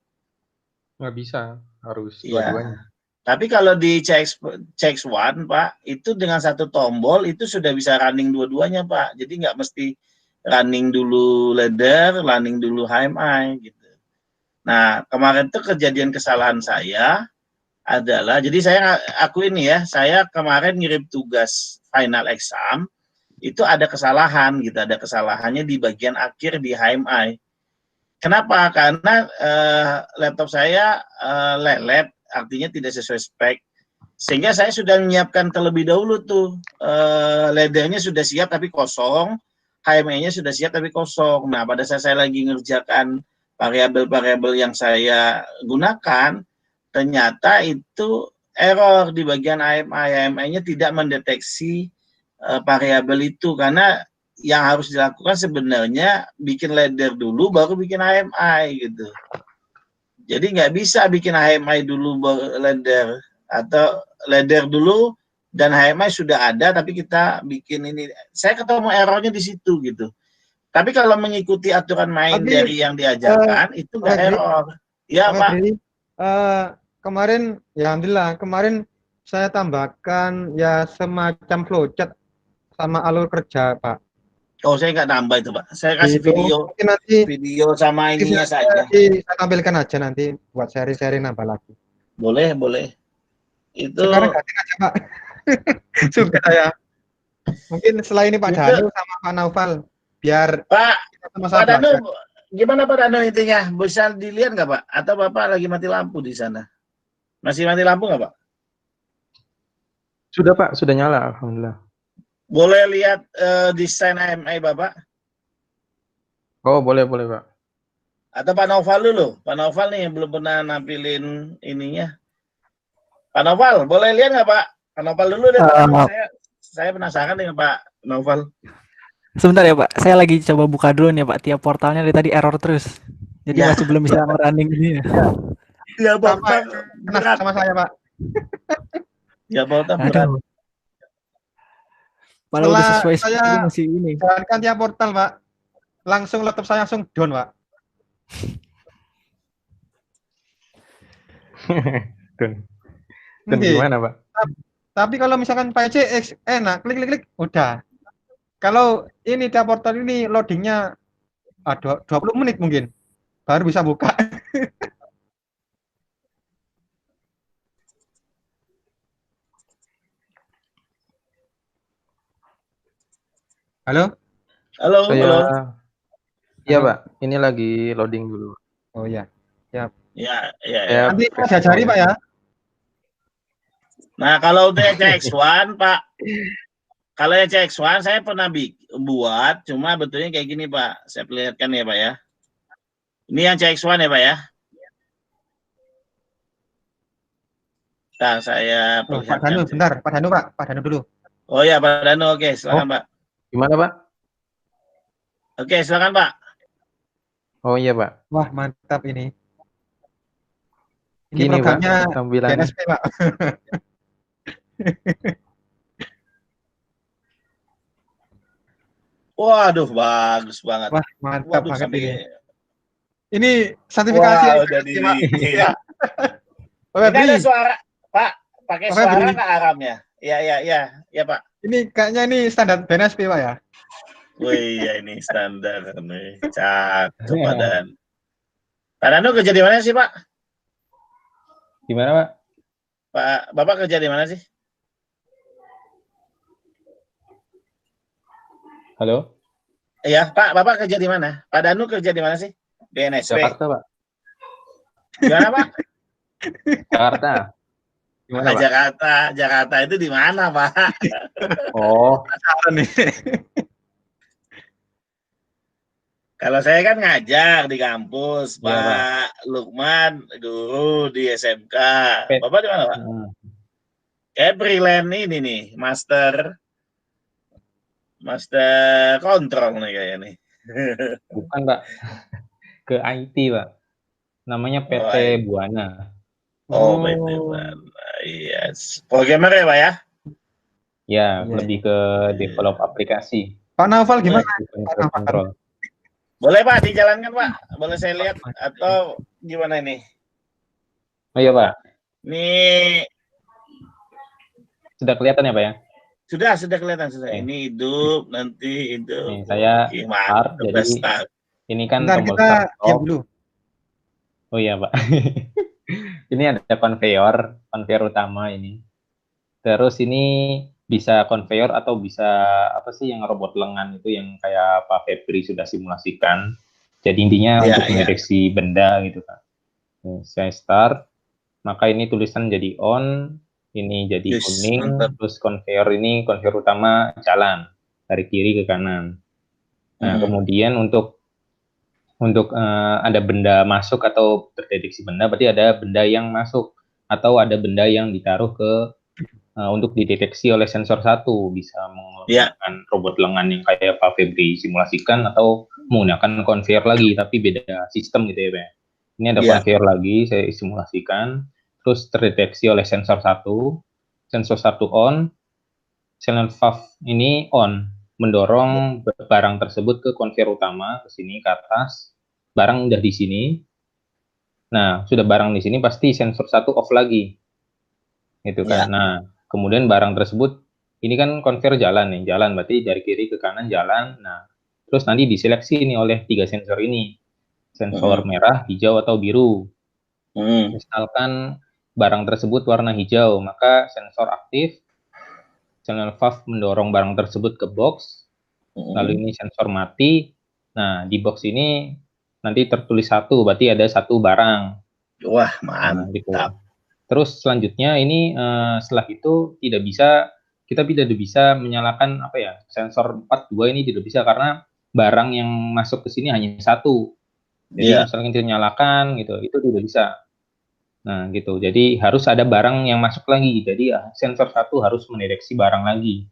Speaker 4: Nggak bisa, harus
Speaker 1: Iya.
Speaker 4: dua-duanya.
Speaker 1: Tapi kalau di CX1 Pak, itu dengan satu tombol itu sudah bisa running dua-duanya Pak. Jadi nggak mesti running dulu ladder, running dulu HMI gitu. Nah kemarin tuh kejadian kesalahan saya adalah, jadi saya aku ini ya, saya kemarin ngirim tugas final exam, itu ada kesalahan gitu, ada kesalahannya di bagian akhir di HMI. Kenapa? Karena laptop saya lelet, artinya tidak sesuai spek, sehingga saya sudah menyiapkan terlebih dahulu tuh laddernya sudah siap tapi kosong, HMI-nya sudah siap tapi kosong. Nah pada saat saya lagi ngerjakan variabel-variabel yang saya gunakan, ternyata itu error di bagian HMI-nya tidak mendeteksi variabel itu, karena yang harus dilakukan sebenarnya bikin ladder dulu baru bikin HMI gitu. Jadi nggak bisa bikin HMI dulu ladder, atau ladder dulu dan HMI sudah ada tapi kita bikin ini. Saya ketemu errornya di situ gitu. Tapi kalau mengikuti aturan main dari yang diajarkan itu nggak error. Ya Pak.
Speaker 2: Kemarin ya alhamdulillah kemarin saya tambahkan ya semacam flowchart sama alur kerja, Pak.
Speaker 1: Oh, saya nggak nambah itu, Pak. Saya kasih
Speaker 2: Gitu.
Speaker 1: video,
Speaker 2: Mungkin nanti
Speaker 1: sama ininya saja.
Speaker 2: saya tampilkan aja nanti buat seri-seri nambah lagi.
Speaker 1: Boleh, boleh. Itu
Speaker 2: Sekarang ganti aja, Pak. Suka saya. Mungkin setelah ini Pak
Speaker 1: itu
Speaker 2: Danu sama Pak Naufal biar
Speaker 1: Pak
Speaker 2: kita sama-sama
Speaker 1: Pak Danu,
Speaker 2: belajar.
Speaker 1: gimana Pak Danu intinya? Bisa dilihat nggak Pak? Atau Bapak lagi mati lampu di sana? Masih mati lampu nggak Pak?
Speaker 4: Sudah Pak, sudah nyala, alhamdulillah.
Speaker 1: Boleh lihat desain AMI Bapak?
Speaker 4: Oh, boleh Pak.
Speaker 1: Atau Pak Noval dulu? Pak Noval nih yang belum pernah nampilin ininya. Pak Noval, boleh lihat nggak Pak? Pak Noval dulu deh Pak Danu. Saya penasaran dengan Pak Noval.
Speaker 3: Sebentar ya Pak, saya lagi coba buka dulu nih Pak. Tiap portalnya dari tadi error terus. Jadi
Speaker 1: Ya.
Speaker 3: masih belum bisa running ini ya.
Speaker 1: Ya
Speaker 2: Sama,
Speaker 1: Bapak
Speaker 2: Kena
Speaker 1: berat.
Speaker 2: sama saya, Pak.
Speaker 1: Ya Bapak berat.
Speaker 3: Aduh. Padahal udah
Speaker 2: Setelah
Speaker 3: sesuai
Speaker 2: saya
Speaker 3: sekali masih ini.
Speaker 2: jalankan tiap portal, Pak, langsung laptop saya langsung down, Pak.
Speaker 4: Dan gimana Pak?
Speaker 2: Tapi kalau misalkan Pak ECX enak, klik udah. Kalau ini tiap portal ini loadingnya 20 menit mungkin baru bisa buka. Halo?
Speaker 1: Halo, halo.
Speaker 4: Iya
Speaker 2: Halo.
Speaker 4: Pak, ini lagi loading dulu.
Speaker 2: Oh iya.
Speaker 1: Ya.
Speaker 2: Nanti saya cari Pak ya.
Speaker 1: Nah, kalau untuk ECX1 Pak, kalau ECX1 saya pernah buat, cuma betulnya kayak gini Pak. Saya perlihatkan ya Pak ya. Ini yang ECX1 ya Pak ya. Nah, saya
Speaker 2: Oh, Pak
Speaker 1: perlihatkan.
Speaker 2: Danu, bentar. Pak Danu, Pak. Pak Danu dulu.
Speaker 1: Oh ya, Pak Danu, oke, silakan Pak.
Speaker 4: Gimana Pak?
Speaker 1: Oke, silakan Pak.
Speaker 4: Oh iya Pak.
Speaker 2: Wah, mantap ini. Ini
Speaker 4: Gini
Speaker 2: programnya
Speaker 4: Pak, tampilannya.
Speaker 2: DNSP, Pak.
Speaker 1: Waduh, bagus banget.
Speaker 2: Wah, mantap
Speaker 1: Waduh,
Speaker 2: banget
Speaker 1: sampai
Speaker 2: ini. Ini sertifikasi.
Speaker 1: Wah, udah di iya.
Speaker 2: Pak
Speaker 1: Ini
Speaker 2: Febri,
Speaker 1: ada suara, Pak. Pakai
Speaker 2: Pak
Speaker 1: suara
Speaker 2: Febri.
Speaker 1: nggak aramnya? Iya Pak.
Speaker 2: Ini kayaknya ini standar DNSP, Pak ya.
Speaker 1: Wih, ya ini standar nih. Cakep Pak Dan. Pak Danu kerja di mana sih Pak?
Speaker 4: Gimana Pak?
Speaker 1: Pak, Bapak kerja di mana sih?
Speaker 4: Halo?
Speaker 1: Iya, Pak, Bapak kerja di mana? Pak Danu kerja di mana sih? BNSP.
Speaker 4: Jakarta Pak.
Speaker 1: Gimana Pak?
Speaker 4: Jakarta. Gimana Pak?
Speaker 1: Jakarta itu di mana Pak?
Speaker 4: Oh,
Speaker 2: Saran nih.
Speaker 1: Kalau saya kan ngajar di kampus,
Speaker 4: Iya,
Speaker 1: Pak Lukman guru di SMK. Bapak di mana Pak? Kayak freelance ini nih, master kontrol nih kayaknya nih.
Speaker 4: bukan Pak. Ke IT Pak. Namanya PT Buana.
Speaker 1: Oh, PT Buana. Iya. Programmer ya Pak ya?
Speaker 4: Ya, lebih ke develop aplikasi.
Speaker 2: Pak Naufal gimana?
Speaker 4: Kontrol.
Speaker 1: Boleh Pak, dijalankan Pak. Boleh saya lihat atau gimana ini?
Speaker 4: Oh iya Pak.
Speaker 1: Ini
Speaker 4: Sudah kelihatan ya Pak ya?
Speaker 1: sudah kelihatan sudah. Ini hidup, nanti hidup.
Speaker 4: Nih, saya start, jadi
Speaker 1: start.
Speaker 4: ini kan
Speaker 2: Bentar,
Speaker 4: tombol
Speaker 2: kita
Speaker 4: start.
Speaker 2: diam dulu.
Speaker 4: Oh iya Pak. Ini ada konveyor utama ini. Terus ini bisa konveyor atau bisa apa sih yang robot lengan itu yang kayak Pak Febri sudah simulasikan. Jadi intinya untuk mendeteksi benda gitu kan. Saya start, maka ini tulisan jadi on, ini jadi kuning, terus konveyor utama jalan dari kiri ke kanan. Nah, kemudian untuk ada benda masuk atau terdeteksi benda, berarti ada benda yang masuk atau ada benda yang ditaruh untuk dideteksi oleh sensor satu, bisa menggunakan robot lengan yang kayak Pak Febri simulasikan atau menggunakan konveyor lagi, tapi beda sistem gitu ya Pak. Ini ada konveyor lagi, saya simulasikan, terus terdeteksi oleh sensor satu on, sensor valve ini on, mendorong barang tersebut ke konveyor utama, ke sini, ke atas, barang udah di sini. Nah, sudah barang di sini, pasti sensor satu off lagi. gitu
Speaker 1: Ya.
Speaker 4: kan. Nah, kemudian barang tersebut ini kan konver jalan nih, jalan berarti dari kiri ke kanan jalan. Nah, terus nanti diseleksi nih oleh 3 sensor ini, sensor merah, hijau atau biru. Misalkan barang tersebut warna hijau, maka sensor aktif, channel valve mendorong barang tersebut ke box, lalu ini sensor mati. Nah, di box ini nanti tertulis 1, berarti ada 1 barang.
Speaker 1: Wah,
Speaker 4: Nah, gitu.
Speaker 1: mantap.
Speaker 4: Terus selanjutnya ini setelah itu kita tidak bisa menyalakan apa ya, sensor 42 ini tidak bisa karena barang yang masuk ke sini hanya 1. Jadi
Speaker 1: Iya.
Speaker 4: misalkan kita nyalakan gitu, itu tidak bisa. Nah, gitu. Jadi harus ada barang yang masuk lagi. Jadi sensor 1 harus mendeteksi barang lagi.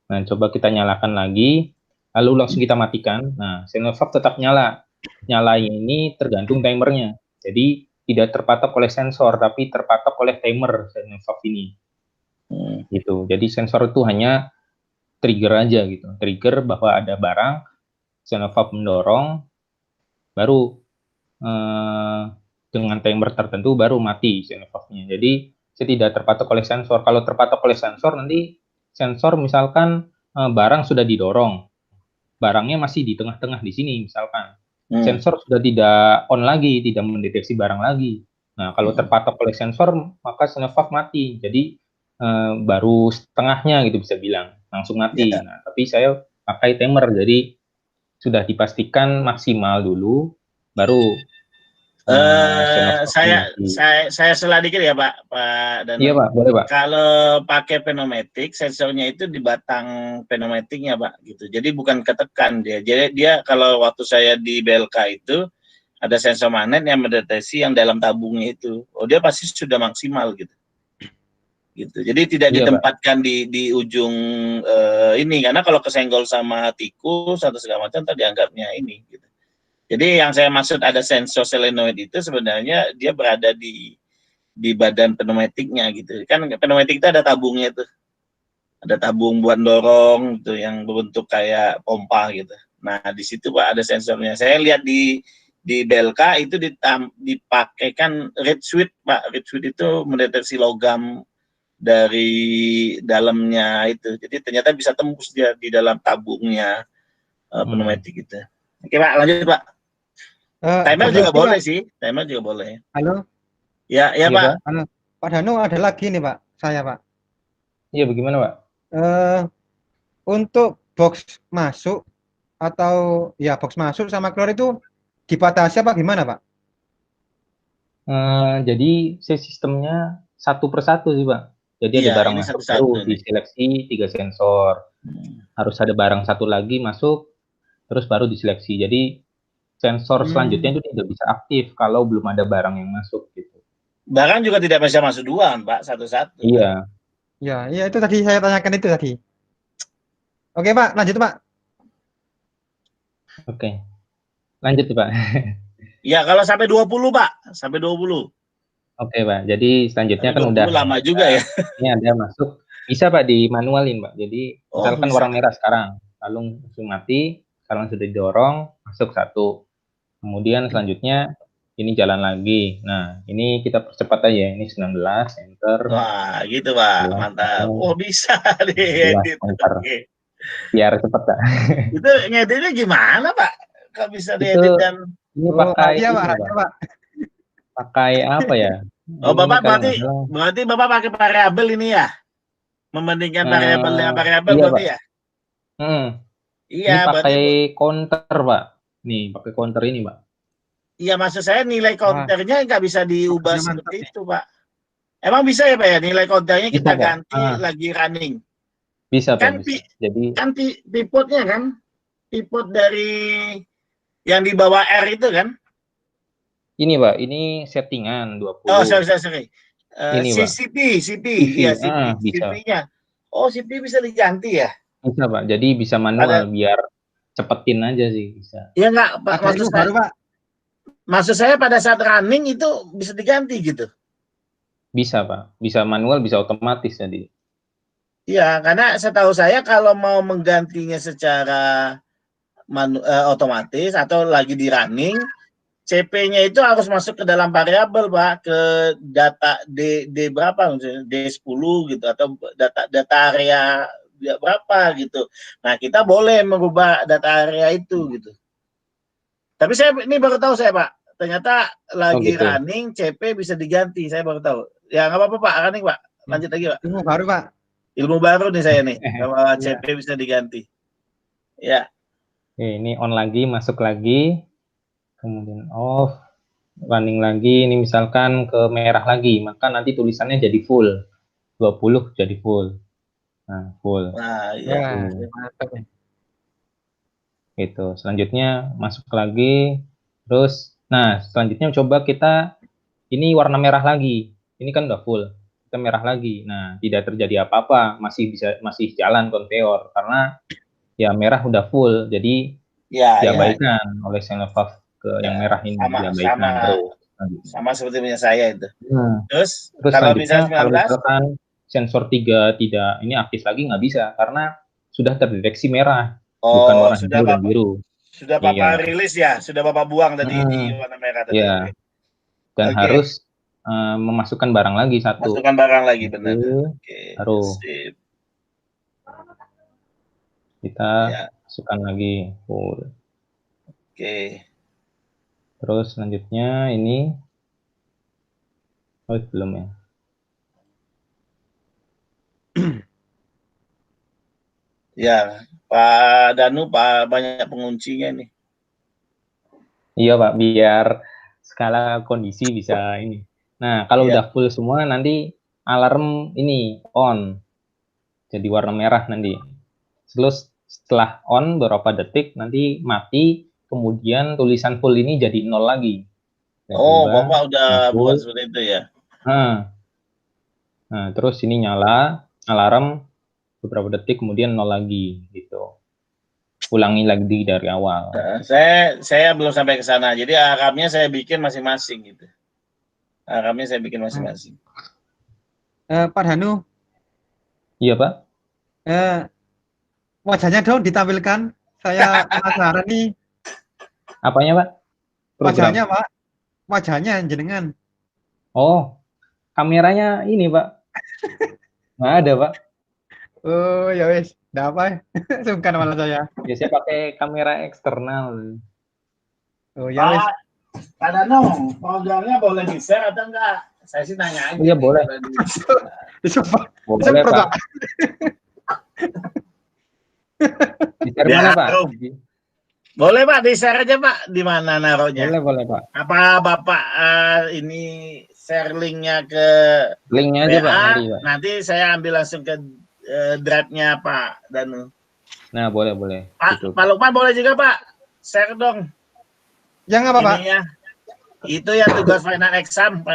Speaker 4: Nah, coba kita nyalakan lagi, lalu langsung kita matikan. Nah, sensor valve tetap nyala. Nyalanya ini tergantung timernya. Jadi tidak terpatok oleh sensor, tapi terpatok oleh timer sensor valve ini. Gitu. Jadi sensor itu hanya trigger aja gitu. Trigger bahwa ada barang, sensor valve mendorong, baru dengan timer tertentu baru mati sensor valve-nya. Jadi saya tidak terpatok oleh sensor. Kalau terpatok oleh sensor, nanti sensor misalkan barang sudah didorong, barangnya masih di tengah-tengah di sini misalkan. Sensor sudah tidak on lagi, tidak mendeteksi barang lagi. Nah, kalau terpatok oleh sensor, maka sensor valve mati. Jadi baru setengahnya gitu bisa bilang, langsung mati.
Speaker 1: Yeah.
Speaker 4: Nah, tapi saya pakai timer, jadi sudah dipastikan maksimal dulu, baru
Speaker 1: saya salah dikit ya Pak Danu.
Speaker 4: Iya Pak, boleh Pak.
Speaker 1: Kalau pakai pneumatik, sensornya itu di batang pneumatiknya Pak, gitu. Jadi bukan ketekan dia. Jadi dia kalau waktu saya di BLK itu ada sensor magnet yang mendeteksi yang dalam tabungnya itu. Oh dia pasti sudah maksimal gitu. Gitu. Jadi tidak ditempatkan di ujung ini karena kalau kesenggol sama tikus atau segala macam tadi dianggapnya ini. Gitu. Jadi yang saya maksud ada sensor solenoid itu sebenarnya dia berada di badan pneumatiknya gitu. Kan pneumatik itu ada tabungnya tuh. Ada tabung buat dorong gitu yang berbentuk kayak pompa gitu. Nah, di situ Pak ada sensornya. Saya lihat di BLK itu dipakaikan red switch Pak. Red switch itu mendeteksi logam dari dalamnya itu. Jadi ternyata bisa tembus dia di dalam tabungnya pneumatik itu. Oke Pak, lanjut Pak. Timer juga boleh sih, timer juga boleh.
Speaker 2: Halo?
Speaker 1: Ya Pak.
Speaker 2: Halo. Pak Danu ada lagi nih Pak, saya Pak.
Speaker 4: Iya bagaimana Pak?
Speaker 2: Untuk box masuk atau ya box masuk sama keluar itu dibatasi apa gimana Pak?
Speaker 4: Jadi sistemnya 1 per 1 sih Pak. Jadi ada barang masuk baru diseleksi 3 sensor. Harus ada barang 1 lagi masuk, terus baru diseleksi. Jadi sensor selanjutnya itu tidak bisa aktif kalau belum ada barang yang masuk gitu.
Speaker 1: Barang juga tidak bisa masuk 2 Pak, 1-1.
Speaker 4: Iya.
Speaker 2: Ya, itu tadi saya tanyakan itu tadi. Oke Pak, lanjut Pak.
Speaker 4: Oke. Lanjut Pak.
Speaker 1: Ya, kalau sampai 20 Pak, sampai 20.
Speaker 4: Oke Pak, jadi selanjutnya kan udah
Speaker 1: lama juga ya.
Speaker 4: Ini ada masuk, bisa Pak di manualin Pak. Jadi misalkan warna merah sekarang, lalu langsung mati, sekarang sudah didorong, masuk 1. Kemudian selanjutnya ini jalan lagi. Nah, ini kita percepat aja, ini 19, enter.
Speaker 1: Wah, gitu Pak, mantap. Oh bisa deh.
Speaker 4: Enter. Biar cepat Pak.
Speaker 1: Itu ngeditnya gimana Pak? Kok bisa diedit dan
Speaker 4: ini pakai
Speaker 2: Pak.
Speaker 4: Pakai apa ya?
Speaker 1: Oh, Bapak berarti Bapak pakai variabel ini ya? Membandingkan variabel dengan variabel berarti ya? Iya,
Speaker 4: ini pakai counter, Pak. Nih, pakai counter ini, Pak.
Speaker 1: Iya, maksud saya nilai counternya nggak bisa diubah seperti itu, Pak. Emang bisa ya, Pak ya? Nilai counternya kita ganti lagi running.
Speaker 4: Bisa,
Speaker 1: kan,
Speaker 4: Pak. Jadi
Speaker 1: kan pivotnya kan? Pivot dari yang di bawah R itu kan?
Speaker 4: Ini Pak, ini settingan 20.
Speaker 1: Oh, sorry.
Speaker 4: Ini Pak.
Speaker 1: CP. Iya, CP-nya. Oh, CP bisa diganti ya?
Speaker 4: Bisa Pak, jadi bisa manual biar cepetin aja sih bisa.
Speaker 1: Iya nggak, Pak. Maksud saya pada saat running itu bisa diganti gitu?
Speaker 4: Bisa Pak, bisa manual, bisa otomatis jadi.
Speaker 1: Iya, karena setahu saya kalau mau menggantinya secara otomatis atau lagi di running CP-nya itu harus masuk ke dalam variabel, Pak, ke data D berapa misalnya D10 gitu atau data area berapa gitu. Nah, kita boleh mengubah data area itu gitu. Tapi saya ini baru tahu saya, Pak. Ternyata lagi
Speaker 4: gitu.
Speaker 1: running CP bisa diganti, saya baru tahu. Ya nggak apa-apa, Pak, running, Pak. Lanjut lagi, Pak.
Speaker 2: Ilmu baru, Pak.
Speaker 1: Ilmu baru nih saya nih, kalau
Speaker 2: Iya.
Speaker 1: CP bisa diganti. Ya.
Speaker 4: Oke, ini on lagi, masuk lagi, kemudian off, running lagi. Ini misalkan ke merah lagi, maka nanti tulisannya jadi full, 20 jadi full. Nah, full.
Speaker 1: Nah, ya.
Speaker 2: Wah,
Speaker 4: Tuh.
Speaker 2: mantap nih.
Speaker 4: Gitu. Selanjutnya masuk lagi, terus, nah selanjutnya coba kita ini warna merah lagi. Ini kan udah full, kita merah lagi. Nah, tidak terjadi apa-apa, masih jalan konveyor karena ya merah udah full, jadi
Speaker 1: Ya, ya.
Speaker 4: diabaikan oleh Senelpaf ke yang merah ini, diabaikan terus.
Speaker 1: Sama seperti punya saya itu.
Speaker 4: Nah,
Speaker 1: Terus kalau
Speaker 4: selanjutnya
Speaker 1: misalnya
Speaker 4: kalau
Speaker 1: 19,
Speaker 4: misalkan sensor 3 tidak ini aktif lagi nggak bisa karena sudah terdeteksi merah, bukan warna
Speaker 1: sudah
Speaker 4: hijau dan
Speaker 1: Bapak
Speaker 4: biru.
Speaker 1: sudah
Speaker 4: Iya.
Speaker 1: Bapak rilis ya, sudah Bapak buang tadi di warna merah tadi.
Speaker 4: Iya. Dan
Speaker 1: Oke.
Speaker 4: harus memasukkan barang lagi satu.
Speaker 1: Masukkan barang lagi, benar.
Speaker 4: Oke. Taruh.
Speaker 1: Sip.
Speaker 4: Kita
Speaker 1: Ya.
Speaker 4: masukkan lagi full.
Speaker 1: Oke.
Speaker 4: Terus selanjutnya ini belum ya.
Speaker 1: Ya, Pak Danu, Pak banyak penguncinya nih.
Speaker 4: Iya Pak, biar skala kondisi bisa ini. Nah, kalau udah full semua nanti alarm ini on. Jadi warna merah nanti. Terus setelah on beberapa detik nanti mati, kemudian tulisan full ini jadi 0 lagi.
Speaker 1: Bapak udah buat seperti itu ya.
Speaker 4: Nah, terus ini nyala alarm beberapa detik kemudian 0 lagi gitu. Ulangi lagi dari awal.
Speaker 1: Saya belum sampai ke sana. Jadi alarmnya saya bikin masing-masing gitu. Alarmnya saya bikin masing-masing.
Speaker 2: Pak Danu.
Speaker 4: Iya, Pak.
Speaker 2: Wajahnya dong ditampilkan. Saya penasaran nih.
Speaker 4: Apanya, Pak? Program.
Speaker 2: Wajahnya, Pak. Wajahnya jenengan.
Speaker 4: Oh, kameranya ini, Pak. Nggak ada, Pak.
Speaker 2: Oh, ya wes. Nggak apa. Sungkan malah saya.
Speaker 4: Biasanya pakai kamera eksternal.
Speaker 2: Oh, ya wes.
Speaker 1: Pak Danu, programnya boleh di-share atau enggak? Saya sih nanya aja.
Speaker 4: Iya, boleh.
Speaker 2: Boleh, Pak.
Speaker 4: Di-share mana, Pak?
Speaker 1: Boleh, Pak, di-share aja, Pak. Di mana naruhnya?
Speaker 4: Boleh, Pak.
Speaker 1: Apa Bapak ini share linknya ke
Speaker 4: linknya aja, Pak,
Speaker 1: nanti saya ambil langsung ke drive-nya Pak Danu.
Speaker 4: Nah, boleh.
Speaker 1: Pak Lukman boleh juga, Pak. Share dong.
Speaker 2: Yang apa, Pak?
Speaker 1: Itu yang tugas final exam.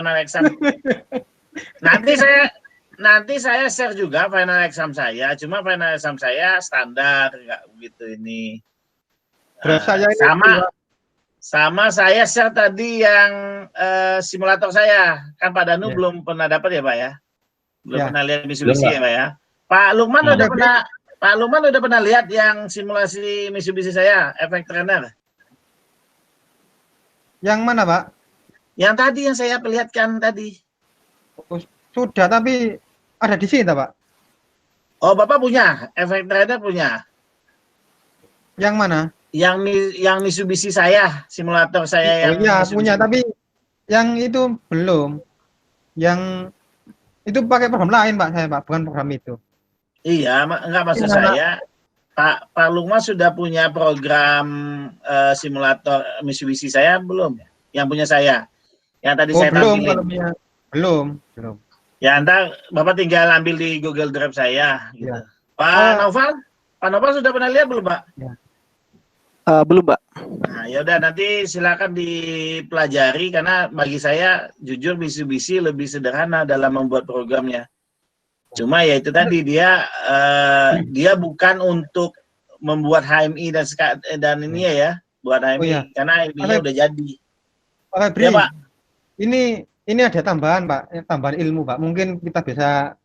Speaker 1: Nanti saya share juga final exam saya. Cuma final exam saya standar, nggak begitu ini. Sama saya share tadi yang simulator saya. Kan Pak Danu belum pernah dapat ya, Pak ya? Belum pernah lihat Mitsubishi ya, Pak ya? Pak Lukman udah pernah lihat yang simulasi Mitsubishi saya, efek trainer?
Speaker 2: Yang mana, Pak?
Speaker 1: Yang tadi yang saya perlihatkan tadi.
Speaker 2: Sudah, tapi ada di sini, Pak.
Speaker 1: Oh, Bapak punya? Efek trainer punya?
Speaker 2: Yang mana?
Speaker 1: Yang Mitsubishi saya, simulator saya yang
Speaker 2: iya, punya, tapi yang itu belum. Yang itu pakai program lain, Pak, saya, Pak, bukan program itu.
Speaker 1: Iya, enggak maksud saya. Pak Lukman sudah punya program simulator Mitsubishi saya belum? Yang punya saya. Yang tadi saya tampilin.
Speaker 2: Belum.
Speaker 1: Ya, ntar Bapak tinggal ambil di Google Drive saya gitu. Ya. Pak Noval sudah pernah lihat belum, Pak?
Speaker 2: Ya.
Speaker 3: Belum, Pak.
Speaker 1: Nah, ya udah nanti silakan dipelajari karena bagi saya jujur Mitsubishi lebih sederhana dalam membuat programnya. Cuma ya itu tadi dia bukan untuk membuat HMI dan ini ya, buat HMI karena HMI-nya udah jadi.
Speaker 2: Pak Febri, ya, Pak. Ini ada tambahan, Pak, tambahan ilmu, Pak. Mungkin kita bisa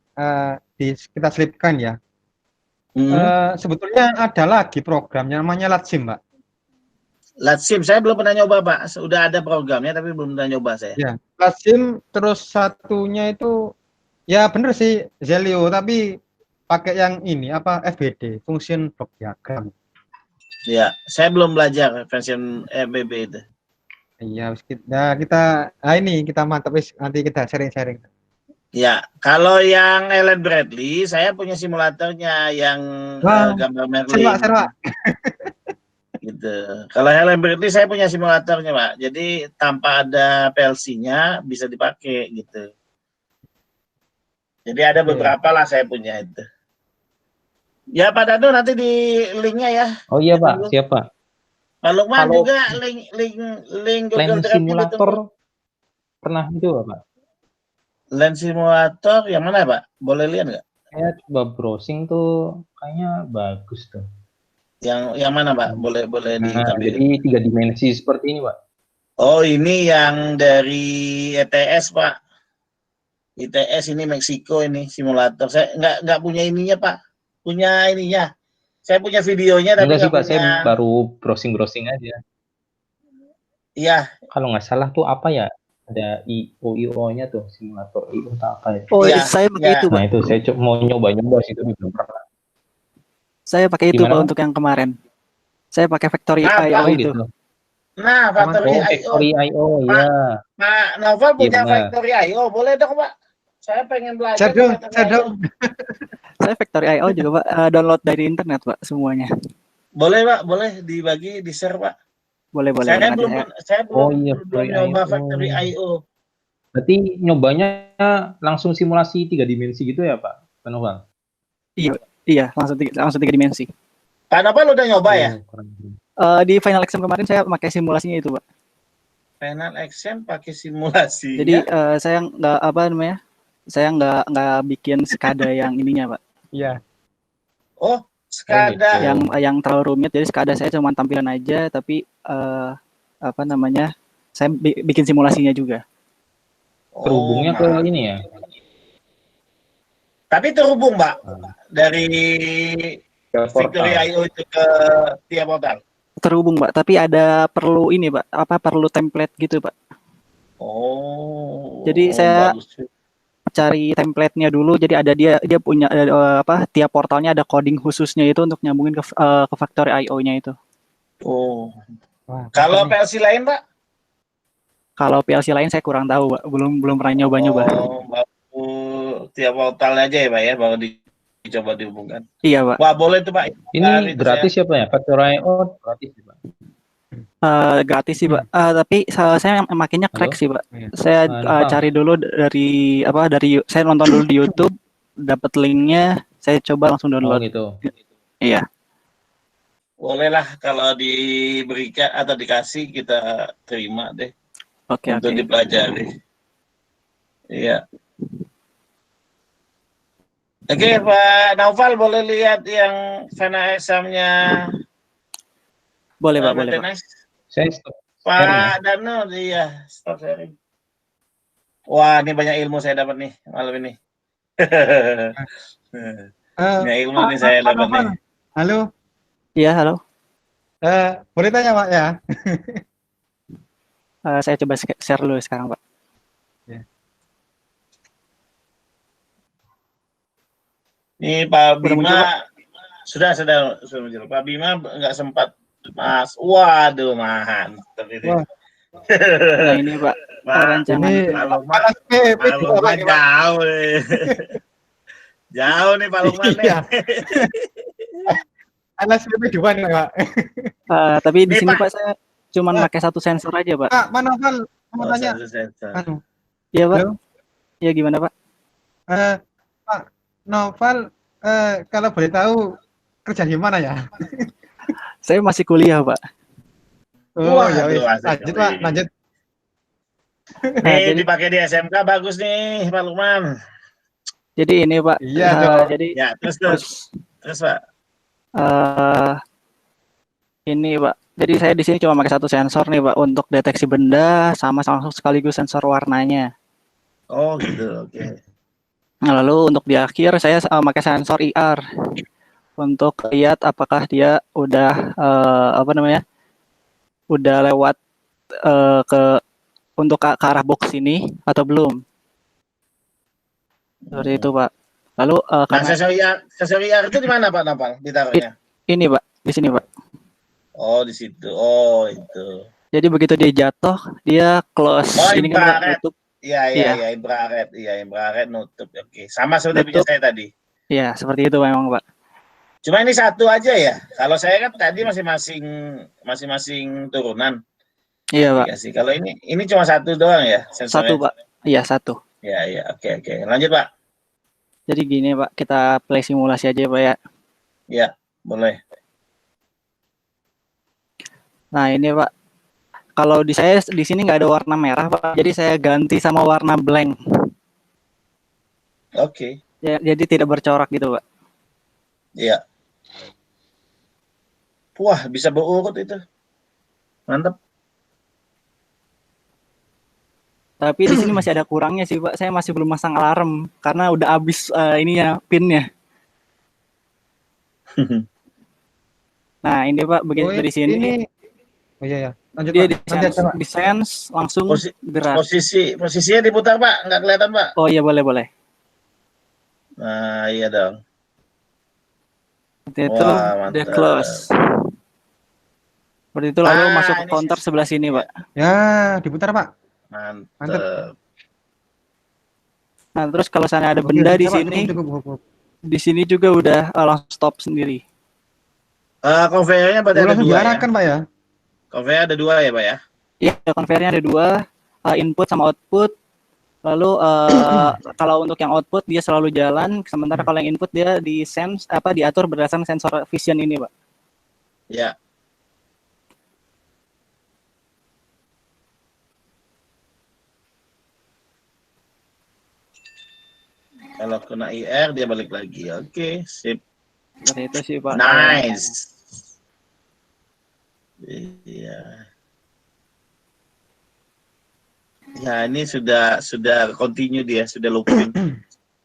Speaker 2: kita selipkan ya. Sebetulnya ada lagi programnya namanya LATSIM, Pak.
Speaker 1: LATSIM saya belum pernah nyoba Pak. Sudah ada programnya tapi belum pernah nyoba saya.
Speaker 2: Ya, LATSIM terus satunya itu ya bener sih Zelio, tapi pakai yang ini apa FBD, function block diagram.
Speaker 1: Ya, saya belum belajar version FBB itu.
Speaker 2: Iya, ini kita mantap wis, nanti kita sharing-sharing.
Speaker 1: Ya, kalau yang Ellen Bradley, saya punya simulatornya yang
Speaker 2: Wah,
Speaker 1: gambar
Speaker 2: seru, Pak,
Speaker 1: Merlin.
Speaker 2: seru, Pak.
Speaker 1: Gitu. Kalau Ellen Bradley saya punya simulatornya, Pak. Jadi tanpa ada PLC-nya bisa dipakai gitu. Jadi ada
Speaker 2: Oke.
Speaker 1: beberapa lah saya punya itu. Ya Pak Danu nanti di linknya ya.
Speaker 4: Oh iya Pak,
Speaker 1: Ditunggu.
Speaker 4: siap Pak.
Speaker 1: Pak Lukman
Speaker 4: Kalau
Speaker 1: juga link Google
Speaker 4: Land
Speaker 1: Drive juga ditunggu.
Speaker 4: simulator pernah juga Pak.
Speaker 1: Land simulator yang mana Pak? Boleh lihat nggak?
Speaker 4: Saya coba browsing tuh kayaknya bagus tuh.
Speaker 1: Yang mana Pak? Boleh
Speaker 4: Nah,
Speaker 1: ditampilkan.
Speaker 4: jadi 3 dimensi seperti ini Pak.
Speaker 1: Oh ini yang dari ETS Pak. ITS ini Meksiko ini simulator. Saya nggak punya ininya Pak. Punya ininya. Saya punya videonya tapi
Speaker 4: Enggak sih
Speaker 1: nggak
Speaker 4: Pak,
Speaker 1: punya.
Speaker 4: saya baru browsing aja.
Speaker 1: Iya.
Speaker 4: Kalau nggak salah tuh apa ya? Ada IO-nya tuh, simulator IO atau apa ya?
Speaker 3: Oh,
Speaker 1: Ya,
Speaker 3: saya pakai
Speaker 1: ya.
Speaker 3: itu,
Speaker 4: Nah
Speaker 3: Pak.
Speaker 4: itu saya mau nyoba sih, tapi belum pernah.
Speaker 3: Saya pakai itu,
Speaker 4: Gimana,
Speaker 3: Pak,
Speaker 4: Pak?
Speaker 3: untuk yang kemarin. Saya pakai Factory
Speaker 1: Ah,
Speaker 3: IO
Speaker 4: Oh
Speaker 3: itu.
Speaker 4: gitu.
Speaker 1: Nah, Factory
Speaker 4: Oh,
Speaker 1: IO.
Speaker 4: Factory IO,
Speaker 1: Pak,
Speaker 4: ya.
Speaker 1: Pak Novel punya
Speaker 4: benar.
Speaker 1: Factory IO. Boleh dong Pak. Saya pengen belajar
Speaker 2: Shadow,
Speaker 1: Factory
Speaker 2: Shadow.
Speaker 1: IO.
Speaker 3: Saya Factory IO juga, Pak, download dari internet, Pak, semuanya.
Speaker 1: Boleh Pak, boleh dibagi, di share Pak.
Speaker 3: Boleh.
Speaker 1: Saya
Speaker 3: Nanti
Speaker 1: belum
Speaker 4: Oh iya,
Speaker 1: belum
Speaker 4: Factory
Speaker 1: nyoba
Speaker 4: IO.
Speaker 1: Factory IO.
Speaker 4: Berarti nyobanya langsung simulasi 3 dimensi gitu ya Pak? Pak Noval?
Speaker 3: Iya, langsung 3 dimensi.
Speaker 1: Pak Novel udah nyoba ya?
Speaker 4: Oh, keren.
Speaker 3: Di Final Exam kemarin saya pakai simulasinya itu, Pak.
Speaker 1: Final Exam pakai simulasi.
Speaker 3: Jadi saya nggak saya nggak bikin SCADA yang ininya, Pak.
Speaker 2: Iya.
Speaker 1: Oh, SCADA.
Speaker 3: Yang terlalu rumit. Jadi SCADA saya cuma tampilan aja, tapi saya bikin simulasinya juga.
Speaker 4: Terhubungnya ke ini ya?
Speaker 1: Tapi terhubung, Mbak, dari
Speaker 4: Ke
Speaker 1: Factory
Speaker 4: portal.
Speaker 1: IO itu ke tiap portal.
Speaker 3: Terhubung, Pak. Tapi ada perlu ini, Pak. Perlu template gitu, Pak.
Speaker 1: Oh.
Speaker 3: Jadi saya
Speaker 1: bagus.
Speaker 3: cari template-nya dulu. Jadi dia punya tiap portalnya ada coding khususnya itu untuk nyambungin ke Factory IO-nya itu.
Speaker 1: Oh.
Speaker 2: Wah,
Speaker 1: Kalau
Speaker 2: mantap nih.
Speaker 1: PLC lain, Pak?
Speaker 3: Kalau PLC lain saya kurang tahu, Pak. Belum pernah nyoba-nyoba.
Speaker 1: Oh, baru tiap portal aja ya, Pak ya, baru dicoba dihubungkan.
Speaker 3: Iya, Pak.
Speaker 1: Wah, boleh tuh, Pak.
Speaker 4: Ini gratis ya Pak ya? Factory IO gratis ya Pak?
Speaker 3: Gratis sih, Pak. Tapi saya makainya crack sih, Pak. Saya cari dulu dari saya nonton dulu di YouTube, dapat linknya, saya coba langsung download.
Speaker 4: Oh gitu.
Speaker 3: Iya.
Speaker 1: Bolehlah kalau diberikan atau dikasih kita terima deh.
Speaker 3: Oke.
Speaker 1: Untuk dipelajari. Iya. Oke, Pak Naufal boleh lihat yang final exam-nya.
Speaker 3: Boleh, Pak, boleh, Pak.
Speaker 4: Saya stop
Speaker 1: Pak Danu, iya, stop sharing. Wah, ini banyak ilmu saya dapat nih malam ini. Banyak ilmu nih saya dapat nih.
Speaker 2: Halo.
Speaker 3: Iya, halo.
Speaker 2: Boleh tanya Pak ya?
Speaker 3: Saya coba share dulu sekarang, Pak.
Speaker 1: Ini Pak Bima sudah muncul. Pak Bima nggak sempat Mas. Waduh, mantap ini.
Speaker 3: Nah, ini Pak. Rancangan
Speaker 1: Pak Lukman jauh nih. Jauh nih Pak Lukman nih.
Speaker 2: LSPP 2 nih Pak.
Speaker 3: Tapi di sini Pak saya cuma pakai satu sensor aja, Pak.
Speaker 2: Pak Novel mau tanya.
Speaker 3: Iya, Pak. Iya, gimana, Pak?
Speaker 2: Pak Novel, kalau boleh tahu kerja di mana ya?
Speaker 3: Saya masih kuliah, Pak.
Speaker 2: Oh, ya wis. Lanjut, Pak, lanjut.
Speaker 1: Nih dipakai di SMK bagus nih, Pak Lukman.
Speaker 3: Jadi ini, Pak.
Speaker 2: Iya, dong.
Speaker 3: Jadi
Speaker 1: ya, terus Pak.
Speaker 3: Ini, Pak. Jadi saya di sini cuma pakai satu sensor nih, Pak, untuk deteksi benda sama langsung sekaligus sensor warnanya.
Speaker 1: Oh, gitu. Oke.
Speaker 3: Nah, lalu untuk di akhir saya pakai sensor IR untuk lihat apakah dia udah udah lewat ke untuk ke arah box ini atau belum? Seperti itu, Pak. Lalu
Speaker 1: Nah,
Speaker 3: karena
Speaker 1: sensor IR itu di mana Pak Napal ditaruhnya?
Speaker 3: ini, Pak, di sini, Pak.
Speaker 1: Oh, di situ. Oh, itu.
Speaker 3: Jadi begitu dia jatuh, dia close.
Speaker 1: Oh,
Speaker 3: Ini kan Pak,
Speaker 1: infrared.
Speaker 3: nutup.
Speaker 1: Iya,
Speaker 3: Iya.
Speaker 1: infrared. Iya, infrared nutup. Oke. Sama seperti punya
Speaker 3: Nutup.
Speaker 1: saya tadi.
Speaker 3: Iya, seperti itu memang, Pak.
Speaker 1: Cuma ini satu aja ya. Kalau saya kan tadi masing-masing turunan
Speaker 3: Iya, Pak.
Speaker 1: aplikasi. Kalau ini cuma satu doang ya sensornya.
Speaker 3: Satu, Pak. Iya, satu.
Speaker 1: Ya. Oke. Lanjut, Pak.
Speaker 3: Jadi gini, Pak, kita play simulasi aja, Pak ya.
Speaker 1: Ya, boleh.
Speaker 3: Nah, ini, Pak. Kalau di saya di sini nggak ada warna merah, Pak. Jadi saya ganti sama warna blank.
Speaker 1: Oke.
Speaker 3: Ya, jadi tidak bercorak gitu, Pak.
Speaker 1: Iya. Wah, bisa berurut itu. Mantap.
Speaker 3: Tapi di sini masih ada kurangnya sih, Pak. Saya masih belum masang alarm karena udah habis ininya pinnya. Nah, ini Pak, begitu dari sini.
Speaker 2: Ini. Oh iya. Lanjut,
Speaker 3: Dia
Speaker 2: Pak. Nanti aja, Pak.
Speaker 3: di sense langsung gerak.
Speaker 1: Posisinya diputar, Pak. Nggak kelihatan, Pak.
Speaker 3: Oh iya, boleh.
Speaker 1: Nah, iya dong.
Speaker 3: Seperti itu,
Speaker 1: Wah,
Speaker 3: dia
Speaker 1: mantap.
Speaker 3: close. Seperti itu lalu masuk ke
Speaker 1: ini
Speaker 3: counter sebelah sini, Pak.
Speaker 2: Ya, diputar, Pak.
Speaker 1: Mantap.
Speaker 3: Nah, terus kalau sana ada
Speaker 2: Oke,
Speaker 3: benda di
Speaker 2: Pak,
Speaker 3: sini,
Speaker 2: cukup.
Speaker 3: di sini juga udah langsung stop sendiri.
Speaker 1: Conveyornya berarti ada
Speaker 2: Langsung
Speaker 1: dua ya?
Speaker 2: diarahkan, Pak ya?
Speaker 1: Conveyor ada dua ya, Pak ya?
Speaker 3: Iya, conveyornya ada dua, input sama output. Lalu kalau untuk yang output dia selalu jalan, sementara kalau yang input dia diatur berdasarkan sensor vision ini, Pak.
Speaker 1: Ya. Kalau kena IR dia balik lagi. Oke, sip.
Speaker 3: Seperti itu sih, Pak.
Speaker 1: Nice. Iya. Ya, ini sudah continue dia, sudah looping.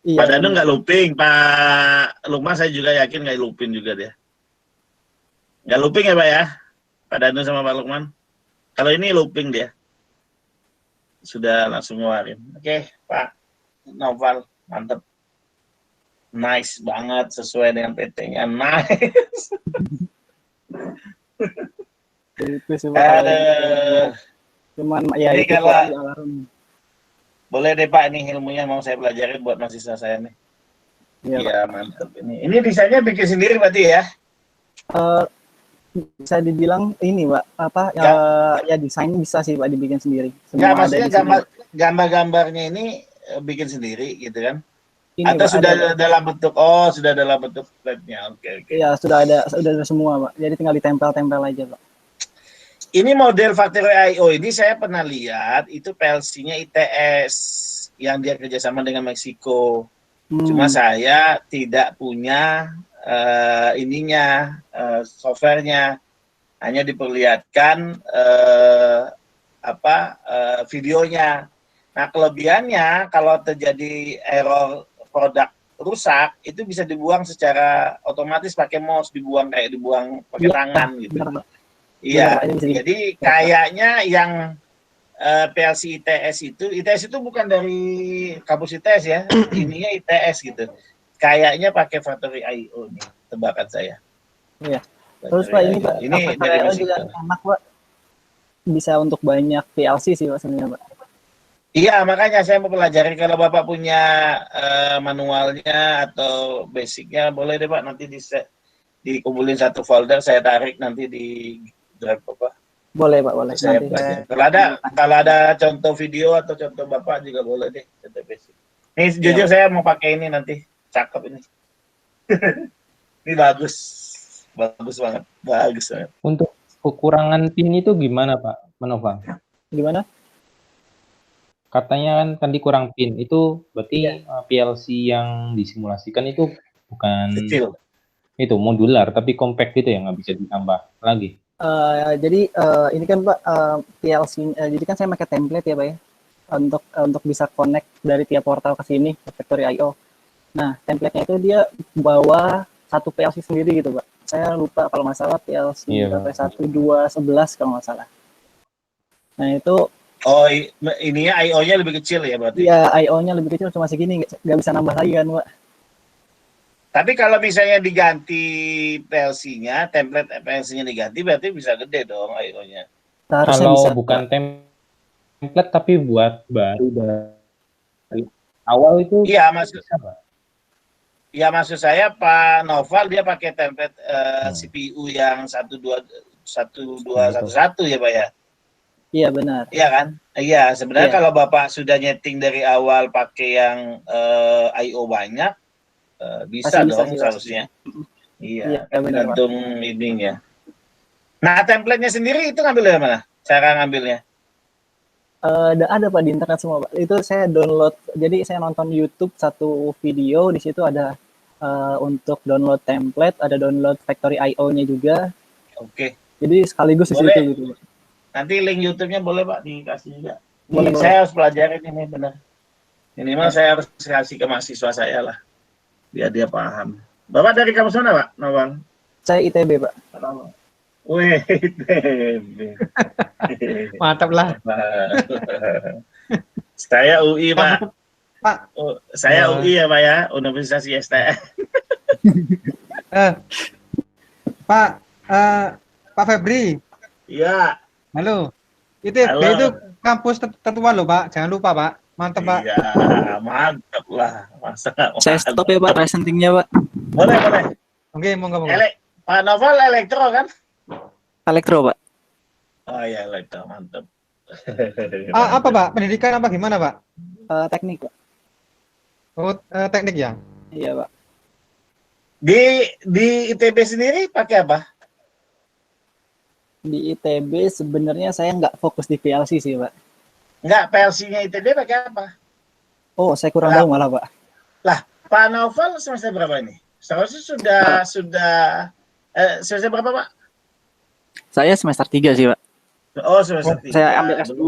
Speaker 3: Iya,
Speaker 1: Pak Danu nggak looping, Pak Lukman saya juga yakin nggak looping juga dia. Nggak looping ya, Pak ya? Pak Danu sama Pak Lukman. Kalau ini looping dia. Sudah langsung ngeluarin. Oke, Pak Noval, mantep. Nice banget, sesuai dengan PT-nya. Nice.
Speaker 3: itu sih, Pak. Cuman ya
Speaker 1: ini
Speaker 3: itu
Speaker 1: kalau
Speaker 3: alarm.
Speaker 1: boleh deh Pak, ini ilmunya mau saya pelajarin buat mahasiswa saya nih. Iya, mantap ini. Ini desainnya bikin sendiri berarti ya?
Speaker 3: Bisa dibilang ini, Pak, ya desain bisa sih Pak dibikin sendiri.
Speaker 1: Enggak, maksudnya gambar-gambarnya ini bikin sendiri gitu kan?
Speaker 3: Ini,
Speaker 1: atau
Speaker 3: Pak,
Speaker 1: sudah dalam bentuk sudah dalam bentuk flatnya. Oke.
Speaker 3: Iya, sudah ada semua, Pak. Jadi tinggal ditempel-tempel aja, Pak.
Speaker 1: Ini model Factory IO ini saya pernah lihat itu PLC-nya ITS yang dia kerjasama dengan Meksiko. Cuma saya tidak punya softwarenya, hanya diperlihatkan videonya. Nah, kelebihannya kalau terjadi error produk rusak itu bisa dibuang secara otomatis pakai mouse, dibuang pakai tangan gitu.
Speaker 3: Benar,
Speaker 1: Iya, jadi kayaknya yang PLC ITS itu bukan dari kampus ITS ya, ininya ITS gitu. Kayaknya pakai Factory IO nih, tebakan saya.
Speaker 3: Iya. Terus Pak, ini Pak, Factory IO juga enak, Pak. Bisa untuk banyak PLC sih Pak sebenarnya, Pak.
Speaker 1: Iya, makanya saya mau pelajari. Kalau Bapak punya manualnya atau basicnya, boleh deh Pak, nanti dikumpulin satu folder, saya tarik nanti di drive Bapak.
Speaker 3: Boleh Pak, boleh.
Speaker 1: Saya pelajari. Kalau ada contoh video atau contoh Bapak juga boleh deh, contoh basic. Ini jujur saya mau pakai ini nanti, cakep ini. Ini bagus banget, bagus banget.
Speaker 4: Untuk kekurangan pin itu gimana Pak Manoval?
Speaker 3: Gimana?
Speaker 4: Katanya kan tadi kurang pin, itu berarti PLC yang disimulasikan itu bukan
Speaker 1: kecil.
Speaker 4: Itu modular tapi compact gitu ya, nggak bisa ditambah lagi.
Speaker 3: Jadi ini kan Pak PLC, jadi kan saya pakai template ya Pak ya untuk bisa connect dari tiap portal ke sini ke Factory IO. Nah, template-nya itu dia bawa satu PLC sendiri gitu Pak. Saya lupa kalau nggak salah PLC
Speaker 4: Iya.
Speaker 3: berapa 1211 kalau nggak salah. Nah itu
Speaker 1: Oh, ininya I/O-nya lebih kecil ya berarti.
Speaker 3: ya I/O-nya lebih kecil cuma segini, nggak bisa nambah lagi kan, Pak.
Speaker 1: Tapi kalau misalnya diganti PLC-nya, template PLC-nya diganti, berarti bisa gede dong I/O-nya.
Speaker 3: Seharusnya
Speaker 4: Kalau
Speaker 3: bisa,
Speaker 4: bukan
Speaker 3: Pak.
Speaker 4: template tapi buat baru dari awal itu
Speaker 1: Iya, maksud
Speaker 4: bisa, Pak.
Speaker 1: ya maksud saya Pak Noval dia pakai template
Speaker 4: Hmm.
Speaker 1: CPU yang 1211 ya Pak ya.
Speaker 3: Iya benar.
Speaker 1: Iya kan? Iya, sebenarnya
Speaker 3: Iya.
Speaker 1: kalau Bapak sudah nyeting dari awal pakai yang I/O banyak, bisa
Speaker 3: Pasti bisa
Speaker 1: dong
Speaker 3: sih, Pak.
Speaker 1: seharusnya. Iya,
Speaker 3: Iya, benar, Pak.
Speaker 1: tergantung ininya. Nah, template-nya sendiri itu ngambil dari mana? Cara ngambilnya?
Speaker 3: Ada Pak di internet semua, Pak. Itu saya download. Jadi saya nonton YouTube satu video, di situ ada untuk download template, ada download factory I/O-nya juga.
Speaker 1: Oke.
Speaker 3: Jadi sekaligus di
Speaker 1: Boleh.
Speaker 3: situ gitu, Pak.
Speaker 1: Nanti link YouTube-nya boleh Pak dikasih juga.
Speaker 3: Boleh,
Speaker 1: Ini saya harus pelajarin ini benar. Minimal saya harus kasih ke mahasiswa saya lah, biar dia paham. Bapak dari kampus mana Pak, Nawang?
Speaker 3: Saya ITB, Pak.
Speaker 1: Wih, ITB.
Speaker 2: Mantap lah.
Speaker 1: Saya UI Pak.
Speaker 2: Pak.
Speaker 1: Oh, saya UI ya Pak ya, Universitas ISTN.
Speaker 2: Pak Febri.
Speaker 1: Iya.
Speaker 2: Halo. ITB
Speaker 1: Halo.
Speaker 2: itu kampus tertua loh Pak, jangan lupa Pak. Mantap Pak.
Speaker 1: Iya, mantap lah. Masa
Speaker 3: Saya stop ya Pak, presentingnya Pak.
Speaker 1: Boleh, boleh.
Speaker 2: Oke, monggo.
Speaker 1: Pak Novel elektro kan?
Speaker 3: Elektro Pak.
Speaker 1: Oh iya, elektro, mantap.
Speaker 2: Apa Pak? Pendidikan apa gimana Pak?
Speaker 3: Teknik Pak.
Speaker 2: Oh, teknik ya?
Speaker 3: Iya Pak.
Speaker 1: Di ITB sendiri pakai apa?
Speaker 3: Di ITB sebenarnya saya nggak fokus di PLC sih Pak.
Speaker 1: Enggak, PLC-nya ITB pakai apa?
Speaker 3: Oh, saya kurang tahu malah Pak.
Speaker 1: Lah, Pak Novel semester berapa ini? Seharusnya sudah semester berapa Pak?
Speaker 3: Saya semester 3 sih Pak.
Speaker 1: Oh, semester 3.
Speaker 3: Saya ambil S2.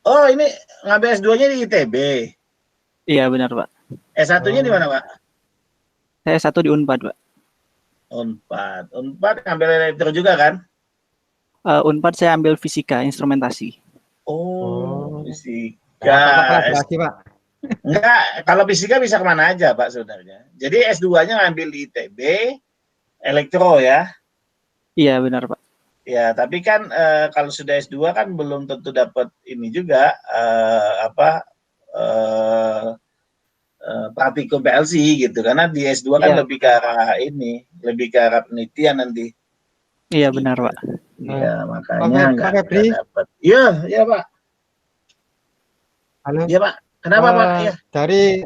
Speaker 1: Oh, ini ngambil S2-nya di ITB.
Speaker 3: Iya benar Pak.
Speaker 1: S1-nya di mana Pak?
Speaker 3: Saya satu di Unpad Pak.
Speaker 1: Unpad ngambil elektro juga kan?
Speaker 3: Unpad saya ambil fisika, instrumentasi.
Speaker 1: Oh, fisika.
Speaker 2: Kolaborasi Pak.
Speaker 1: Enggak, kalau fisika bisa kemana aja Pak sebenarnya. Jadi S2-nya ngambil di ITB, elektro ya?
Speaker 3: Iya benar Pak.
Speaker 1: Ya, tapi kan kalau sudah S2 kan belum tentu dapat ini juga praktikum PLC gitu, karena di S2 kan lebih ke arah ini, lebih ke arah penelitian nanti.
Speaker 3: Iya benar Pak.
Speaker 1: Iya, makanya nggak dapat. Iya Pak.
Speaker 2: Halo.
Speaker 1: Iya Pak. Kenapa Pak? Ya.
Speaker 2: Dari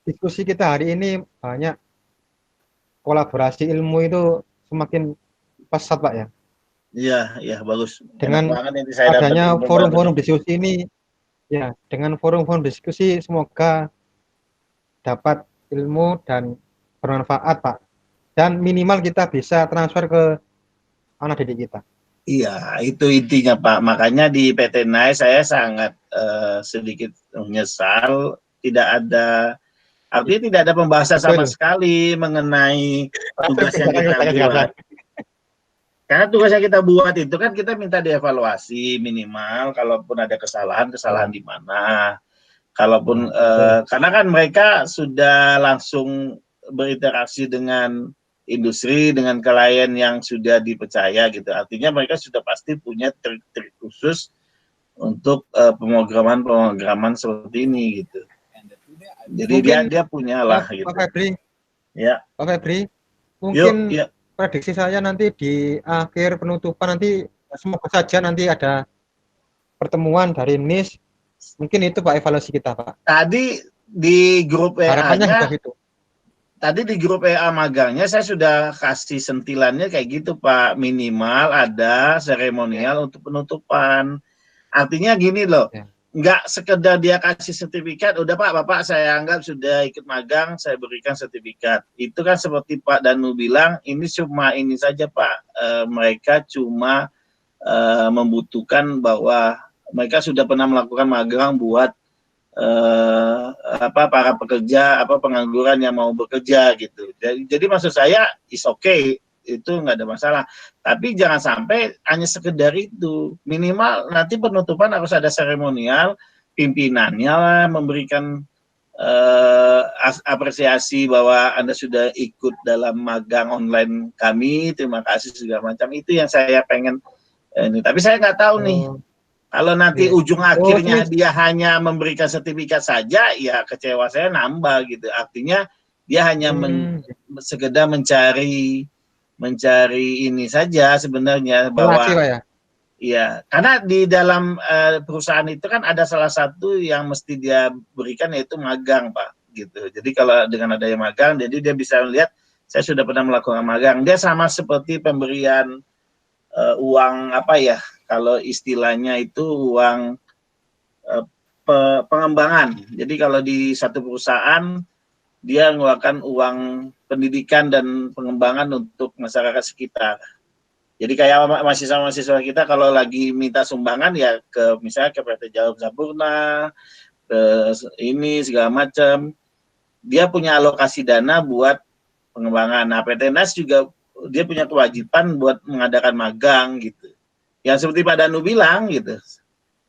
Speaker 2: diskusi kita hari ini banyak kolaborasi ilmu itu semakin pesat Pak ya.
Speaker 1: Iya bagus.
Speaker 2: Dengan adanya forum-forum diskusi ini, ya dengan forum-forum diskusi semoga dapat ilmu dan bermanfaat Pak. Dan minimal kita bisa transfer ke anak didik kita. Iya,
Speaker 1: itu intinya Pak. Makanya di PT NAI saya sangat sedikit menyesal artinya tidak ada pembahasan sama sekali mengenai tugas yang kita buat. Karena tugas yang kita buat itu kan kita minta dievaluasi minimal, kalaupun ada kesalahan di mana. Kalaupun karena kan mereka sudah langsung berinteraksi dengan industri, dengan klien yang sudah dipercaya gitu. Artinya mereka sudah pasti punya trik-trik khusus untuk pemrograman seperti ini gitu. Jadi dia punya lah gitu.
Speaker 2: Pak Febri.
Speaker 1: Ya.
Speaker 2: Pak Febri, mungkin prediksi saya nanti di akhir penutupan nanti semoga saja nanti ada pertemuan dari NIS. Mungkin itu Pak evaluasi kita Pak.
Speaker 1: Tadi di grup
Speaker 2: WA-nya
Speaker 1: gitu. Tadi di grup WA magangnya saya sudah kasih sentilannya kayak gitu Pak, minimal ada seremonial untuk penutupan. Artinya gini loh, nggak sekedar dia kasih sertifikat, udah Pak, Bapak saya anggap sudah ikut magang, saya berikan sertifikat. Itu kan seperti Pak Danu bilang, ini cuma ini saja Pak, mereka cuma membutuhkan bahwa mereka sudah pernah melakukan magang buat para pekerja pengangguran yang mau bekerja gitu. Jadi maksud saya is okay, itu nggak ada masalah. Tapi jangan sampai hanya sekedar itu. Minimal nanti penutupan harus ada seremonial, pimpinannya lah memberikan apresiasi bahwa Anda sudah ikut dalam magang online kami, terima kasih segala macam. Itu yang saya pengen ini. Tapi saya nggak tahu nih. Kalau nanti ujung akhirnya dia hanya memberikan sertifikat saja, ya kecewa saya nambah gitu. Artinya dia hanya sekedar mencari ini saja sebenarnya bahwa ya, karena di dalam perusahaan itu kan ada salah satu yang mesti dia berikan yaitu magang, Pak, gitu. Jadi kalau dengan adanya magang, jadi dia bisa melihat saya sudah pernah melakukan magang. Dia sama seperti pemberian uang kalau istilahnya itu uang pengembangan. Jadi kalau di satu perusahaan dia mengeluarkan uang pendidikan dan pengembangan untuk masyarakat sekitar. Jadi kayak mahasiswa-mahasiswa kita kalau lagi minta sumbangan ya misalnya ke PT Jarum Sampurna, ke ini segala macam, dia punya alokasi dana buat pengembangan. Nah, PT NAS juga dia punya kewajiban buat mengadakan magang gitu. Yang seperti Pak Danu bilang gitu,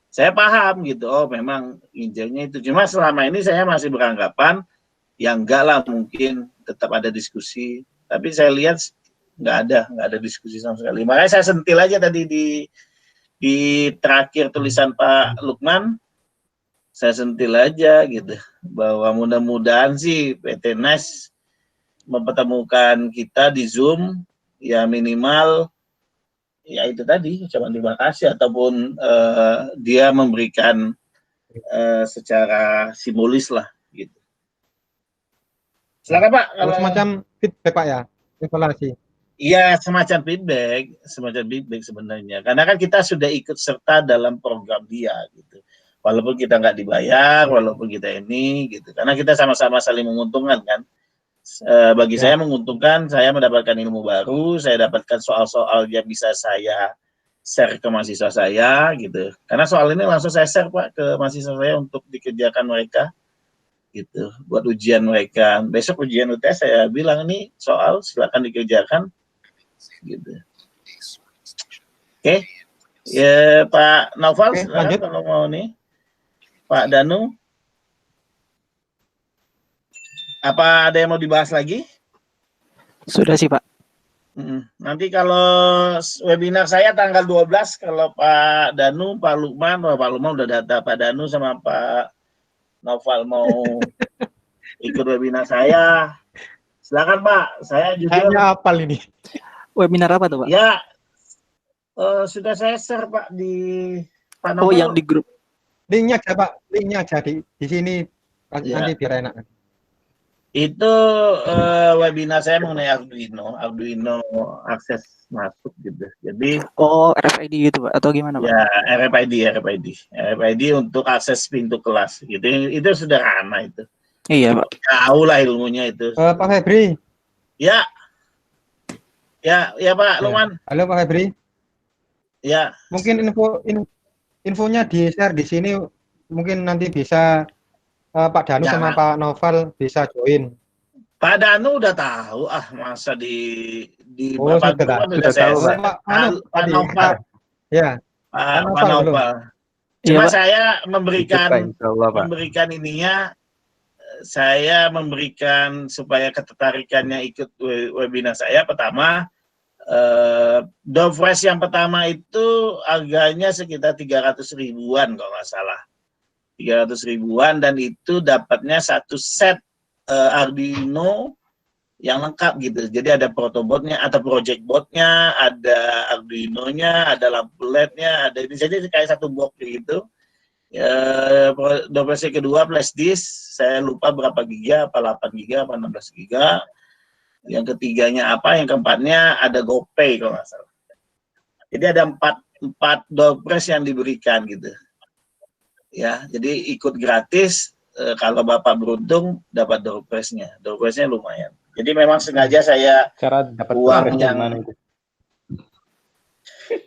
Speaker 1: saya paham gitu, oh memang injilnya itu. Cuma selama ini saya masih beranggapan, ya enggak lah mungkin tetap ada diskusi. Tapi saya lihat nggak ada diskusi sama sekali. Makanya saya sentil aja tadi di terakhir tulisan Pak Lukman, saya sentil aja gitu, bahwa mudah-mudahan sih PT NAS mempertemukan kita di Zoom, ya minimal ya itu tadi ucapan terima kasih ataupun dia memberikan secara simbolis lah gitu. Silakan Pak.
Speaker 2: Kalau semacam feedback Pak ya, evaluasi.
Speaker 1: Iya, semacam feedback sebenarnya. Karena kan kita sudah ikut serta dalam program dia gitu. Walaupun kita nggak dibayar, walaupun kita ini gitu. Karena kita sama-sama saling menguntungkan kan. Bagi saya menguntungkan, saya mendapatkan ilmu baru, saya dapatkan soal-soal yang bisa saya share ke mahasiswa saya gitu. Karena soal ini langsung saya share Pak ke mahasiswa saya untuk dikerjakan mereka gitu, buat ujian mereka. Besok ujian UTS saya bilang ini soal silakan dikerjakan gitu. Oke. Ya Pak Naufal, silakan kalau mau nih. Pak Danu. Apa ada yang mau dibahas lagi?
Speaker 3: Sudah sih Pak.
Speaker 1: Nanti kalau webinar saya tanggal 12, kalau Pak Danu, Pak Lukman udah data, Pak Danu sama Pak Naufal mau ikut webinar saya, silakan Pak. Saya juga.
Speaker 2: Hanya apal ini.
Speaker 3: Webinar apa tuh Pak?
Speaker 1: Ya, sudah saya share Pak di Pak Naufal.
Speaker 3: Oh yang di grup.
Speaker 2: Linknya aja Pak, linknya aja di sini nanti biar enak.
Speaker 1: Itu webinar saya mengenai Arduino akses masuk gitu. Jadi
Speaker 3: RFID gitu Pak atau gimana Pak?
Speaker 1: Ya RFID untuk akses pintu kelas gitu. Itu sederhana itu.
Speaker 3: Iya Pak.
Speaker 1: Tahu lah ilmunya itu.
Speaker 2: Pak Febri.
Speaker 1: Ya Pak Lukman.
Speaker 2: Halo Pak Febri.
Speaker 1: Ya.
Speaker 2: Mungkin infonya di share di sini, mungkin nanti bisa Pak Danu sama Pak Naufal bisa join.
Speaker 1: Pak Danu udah tahu, masa di
Speaker 2: sudah tahu.
Speaker 1: Pak Naufal.
Speaker 2: Ya.
Speaker 1: Pak Naufal. Cuma saya memberikan ininya, saya memberikan supaya ketertarikannya ikut webinar saya. Pertama, door prize yang pertama itu harganya sekitar 300 ribuan kalau nggak salah. 300 ribuan dan itu dapatnya satu set Arduino yang lengkap gitu. Jadi ada protoboardnya, ada project boardnya, ada Arduino-nya, ada lampu LED-nya, ada ini saja kayak satu box gitu. Dompet kedua flash disk, saya lupa berapa giga, apa 8 giga, apa 16 giga. Yang ketiganya apa? Yang keempatnya ada GoPay kalau nggak salah. Jadi ada empat door prize yang diberikan gitu. Ya, jadi ikut gratis. Kalau Bapak beruntung dapat door prize-nya. Door prize-nya lumayan. Jadi memang sengaja saya
Speaker 4: cara dapat
Speaker 1: uang yang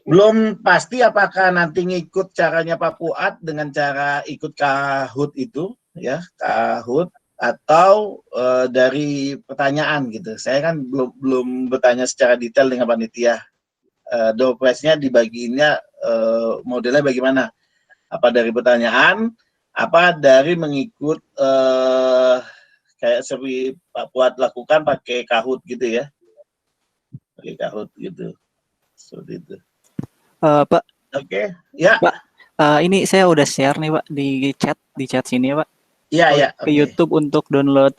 Speaker 1: Belum pasti apakah nanti ngikut caranya Pak Fuad dengan cara ikut Kahoot itu, ya, Kahoot, atau dari pertanyaan gitu. Saya kan belum bertanya secara detail dengan panitia. Door prize-nya dibagiinnya modelnya bagaimana? Apa dari pertanyaan, apa dari mengikut kayak seperti Pak Fuad lakukan pakai Kahoot gitu ya. Pakai Kahoot gitu. Seperti itu.
Speaker 3: Pak,
Speaker 1: Oke, ya.
Speaker 3: Pak, ini saya udah share nih Pak di chat sini ya Pak.
Speaker 1: Iya, ya.
Speaker 3: Ke YouTube untuk download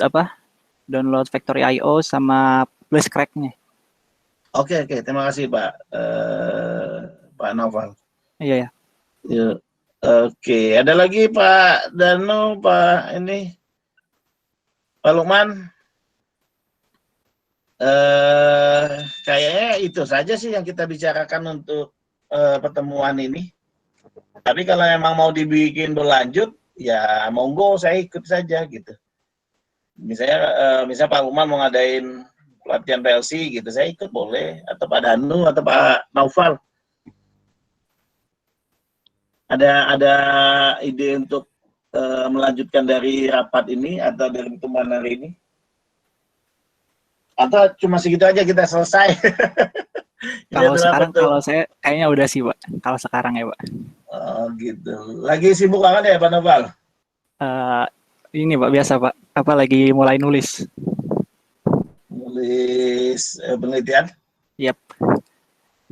Speaker 3: download Factory IO sama plus crack-nya.
Speaker 1: Oke, terima kasih Pak Pak Noval.
Speaker 3: Iya ya.
Speaker 1: Yuk. Oke, ada lagi Pak Danu, Pak Pak Lukman. Kayaknya itu saja sih yang kita bicarakan untuk pertemuan ini. Tapi kalau memang mau dibikin berlanjut, ya monggo saya ikut saja gitu. Misalnya Pak Lukman mau ngadain pelatihan PLC gitu, saya ikut boleh, atau Pak Danu atau Pak Naufal. Ada ide untuk melanjutkan dari rapat ini atau dari pertemuan hari ini? Atau cuma segitu aja kita selesai?
Speaker 3: Kalau saya kayaknya udah sih Pak. Kalau sekarang ya Pak.
Speaker 1: Oh gitu. Lagi sibuk banget ya Pak Noval?
Speaker 3: Ini Pak biasa Pak. Apa lagi mulai nulis?
Speaker 1: Nulis penelitian?
Speaker 3: Yap.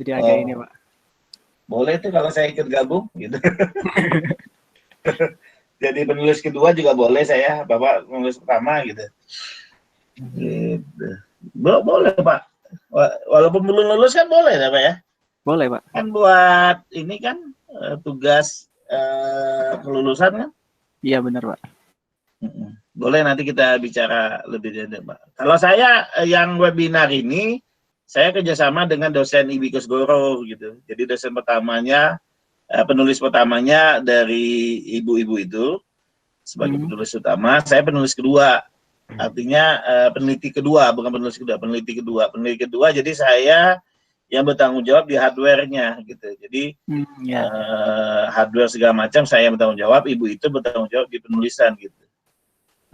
Speaker 3: Jadi agak ini Pak.
Speaker 1: Boleh tuh kalau saya ikut gabung gitu. Jadi penulis kedua juga boleh saya, Bapak penulis pertama gitu. Gitu. Boleh Pak. Walaupun belum lulus kan boleh ya Pak ya?
Speaker 3: Boleh Pak.
Speaker 1: Kan buat ini kan tugas kelulusan kan?
Speaker 3: Iya benar Pak.
Speaker 1: Boleh nanti kita bicara lebih detail Pak. Kalau saya yang webinar ini, saya kerjasama dengan dosen IBI Kusgoro gitu. Jadi dosen pertamanya, penulis pertamanya dari ibu-ibu itu sebagai penulis utama, saya penulis kedua. Artinya peneliti kedua, bukan penulis kedua, peneliti kedua. Peneliti kedua, jadi saya yang bertanggung jawab di hardware-nya gitu. Jadi hardware segala macam saya yang bertanggung jawab, ibu itu bertanggung jawab di penulisan gitu.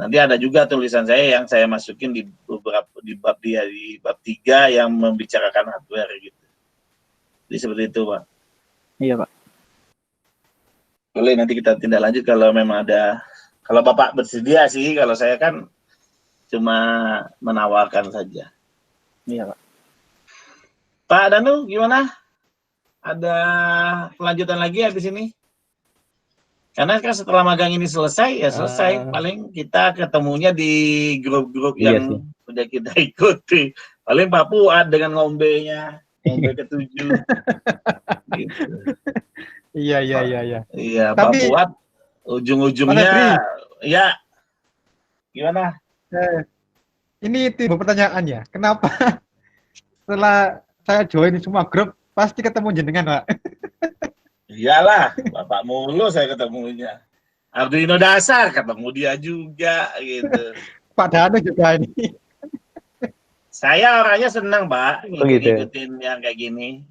Speaker 1: Nanti ada juga tulisan saya yang saya masukin di beberapa di bab 3 yang membicarakan hardware gitu. Jadi seperti itu Pak.
Speaker 3: Iya Pak.
Speaker 1: Boleh nanti kita tindak lanjut kalau memang ada. Kalau Bapak bersedia sih, kalau saya kan cuma menawarkan saja.
Speaker 3: Iya Pak.
Speaker 1: Pak Danu gimana? Ada kelanjutan lagi habis ini? Karena kan setelah magang ini selesai, ya selesai. Paling kita ketemunya di grup-grup yang sudah kita ikuti. Paling Pak Fuad dengan ngombenya, ngombe ke-7. Gitu.
Speaker 2: Iya.
Speaker 1: Iya,
Speaker 2: Tapi,
Speaker 1: Pak Fuad ujung-ujungnya, ya gimana?
Speaker 2: Ini timbul pertanyaan ya, kenapa setelah saya join semua grup, pasti ketemu jenengan Pak?
Speaker 1: Iyalah, Bapak mulu saya ketemunya. Arduino dasar ketemu dia juga gitu.
Speaker 2: Pak Danu juga ini.
Speaker 1: Saya orangnya senang Pak ngikutin yang kayak gini.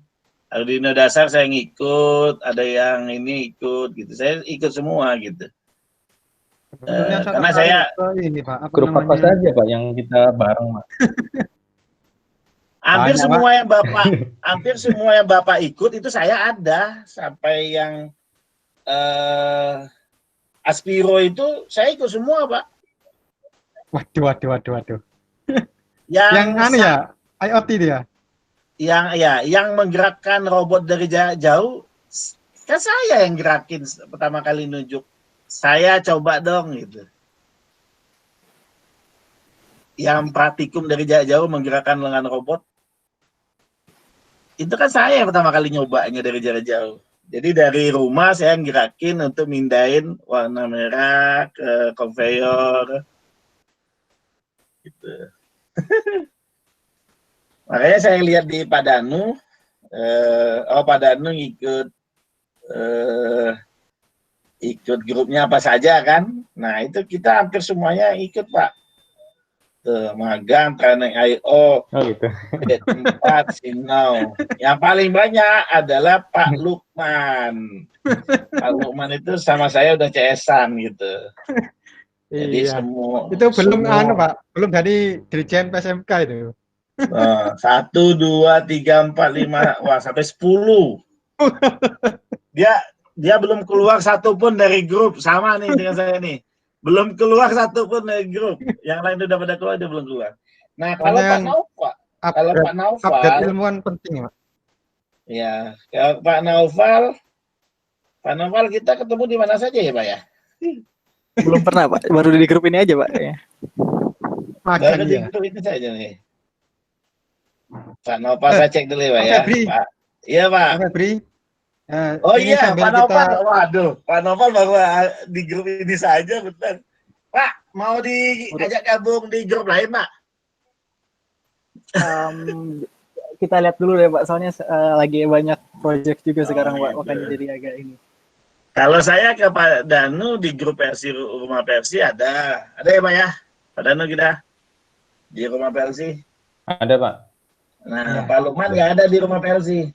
Speaker 1: Arduino dasar saya ngikut, ada yang ini ikut gitu. Saya ikut semua gitu. Karena saya
Speaker 2: ini Pak,
Speaker 4: grup apa saja Pak yang kita bareng Pak?
Speaker 1: Hampir semua yang Bapak ikut itu saya ada, sampai yang Aspiro itu saya ikut semua Pak.
Speaker 2: Waduh. Yang anu ya, IoT dia.
Speaker 1: Yang menggerakkan robot dari jauh, kan saya yang gerakin pertama kali nunjuk. Saya coba dong gitu. Yang praktikum dari jauh menggerakkan lengan robot, itu kan saya yang pertama kali nyobanya dari jarak jauh. Jadi dari rumah saya gerakin untuk mindahin warna merah ke konveyor. Gitu. Makanya saya lihat di Pak Danu, Pak Danu ikut grupnya apa saja kan. Nah itu kita hampir semuanya ikut Pak. Tuh, magang, training IO,
Speaker 4: Oh gitu.
Speaker 1: D4, Sinau. Yang paling banyak adalah Pak Lukman. Pak Lukman itu sama saya udah CS-an gitu. Jadi
Speaker 2: Iya.
Speaker 1: semua
Speaker 2: Itu belum anu,
Speaker 1: semua
Speaker 2: Pak, belum dari Dirjen PSMK itu.
Speaker 1: 1, 2, 3, 4, 5, wah sampai 10. Dia dia belum keluar satu pun dari grup, sama nih dengan saya nih. Belum keluar satu pun dari grup. Yang lain udah pada keluar, dia belum keluar. Nah, kalau
Speaker 2: Soalnya
Speaker 1: Pak
Speaker 2: yang
Speaker 1: Naufal, kalau
Speaker 2: upgrade
Speaker 1: Pak
Speaker 2: upgrade
Speaker 1: Naufal,
Speaker 2: ilmuwan penting ya, Pak.
Speaker 1: ya, kalau Pak Naufal kita ketemu di mana saja ya, Pak ya?
Speaker 3: Belum pernah Pak, baru di grup ini aja Pak. Ya.
Speaker 2: Magang
Speaker 1: Baru di
Speaker 2: ya.
Speaker 1: grup itu saja nih. Pak Naufal saya cek dulu ya, Pak
Speaker 2: Pak
Speaker 1: ya.
Speaker 2: Febri,
Speaker 1: Pak. Iya, Pak.
Speaker 2: Pak Febri.
Speaker 1: Oh
Speaker 2: Ini
Speaker 1: iya,
Speaker 2: sambil
Speaker 1: Pak Novel.
Speaker 2: kita
Speaker 1: Waduh, Pak Novel baru di grup ini saja, betul. Pak, mau diajak gabung di grup lain, Pak?
Speaker 3: Kita lihat dulu deh Pak, soalnya lagi banyak project juga sekarang Pak,
Speaker 1: gitu.
Speaker 3: makanya jadi agak ini.
Speaker 1: Kalau saya ke Pak Danu di grup Persi Rumah Persi ada ya Pak ya? Pak Danu kita di Rumah Persi.
Speaker 4: Ada Pak.
Speaker 1: Nah,
Speaker 2: ya.
Speaker 1: Pak Lukman nggak ada di Rumah Persi.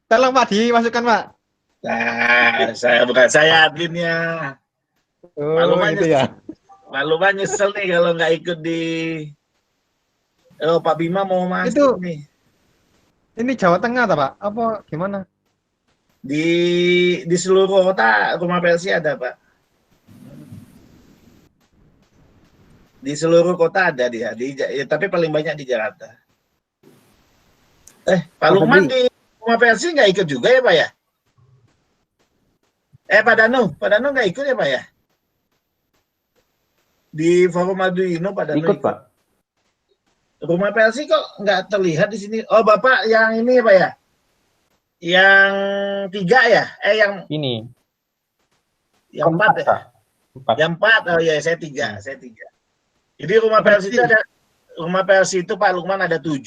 Speaker 2: Tolong Pak dimasukkan Pak.
Speaker 1: Nah, saya adminnya. Pak
Speaker 2: Oh
Speaker 1: Lukman
Speaker 2: itu ya.
Speaker 1: Pak Lukman nyesel nih kalau nggak ikut di. Oh, Pak Bima mau masuk
Speaker 2: Itu
Speaker 1: nih.
Speaker 2: ini Jawa Tengah tak Pak? Apa gimana?
Speaker 1: Di seluruh kota Rumah Persi ada, Pak. Di seluruh kota ada dia, tapi paling banyak di Jakarta. Pak Lukman di Rumah Persi nggak ikut juga ya, Pak ya? Pak Danu nggak ikut ya, Pak ya? Di Forum Arduino Pak Danu
Speaker 4: Ikut, Pak.
Speaker 1: Rumah Persi kok nggak terlihat di sini? Oh, Bapak yang ini ya, Pak ya? Yang 3 ya? Yang
Speaker 4: ini.
Speaker 1: Yang 4 ya?
Speaker 4: Pak. 4.
Speaker 1: Yang 4, oh ya, saya 3. Jadi Rumah Persi itu ada, Rumah Persi itu Pak Lukman ada 7.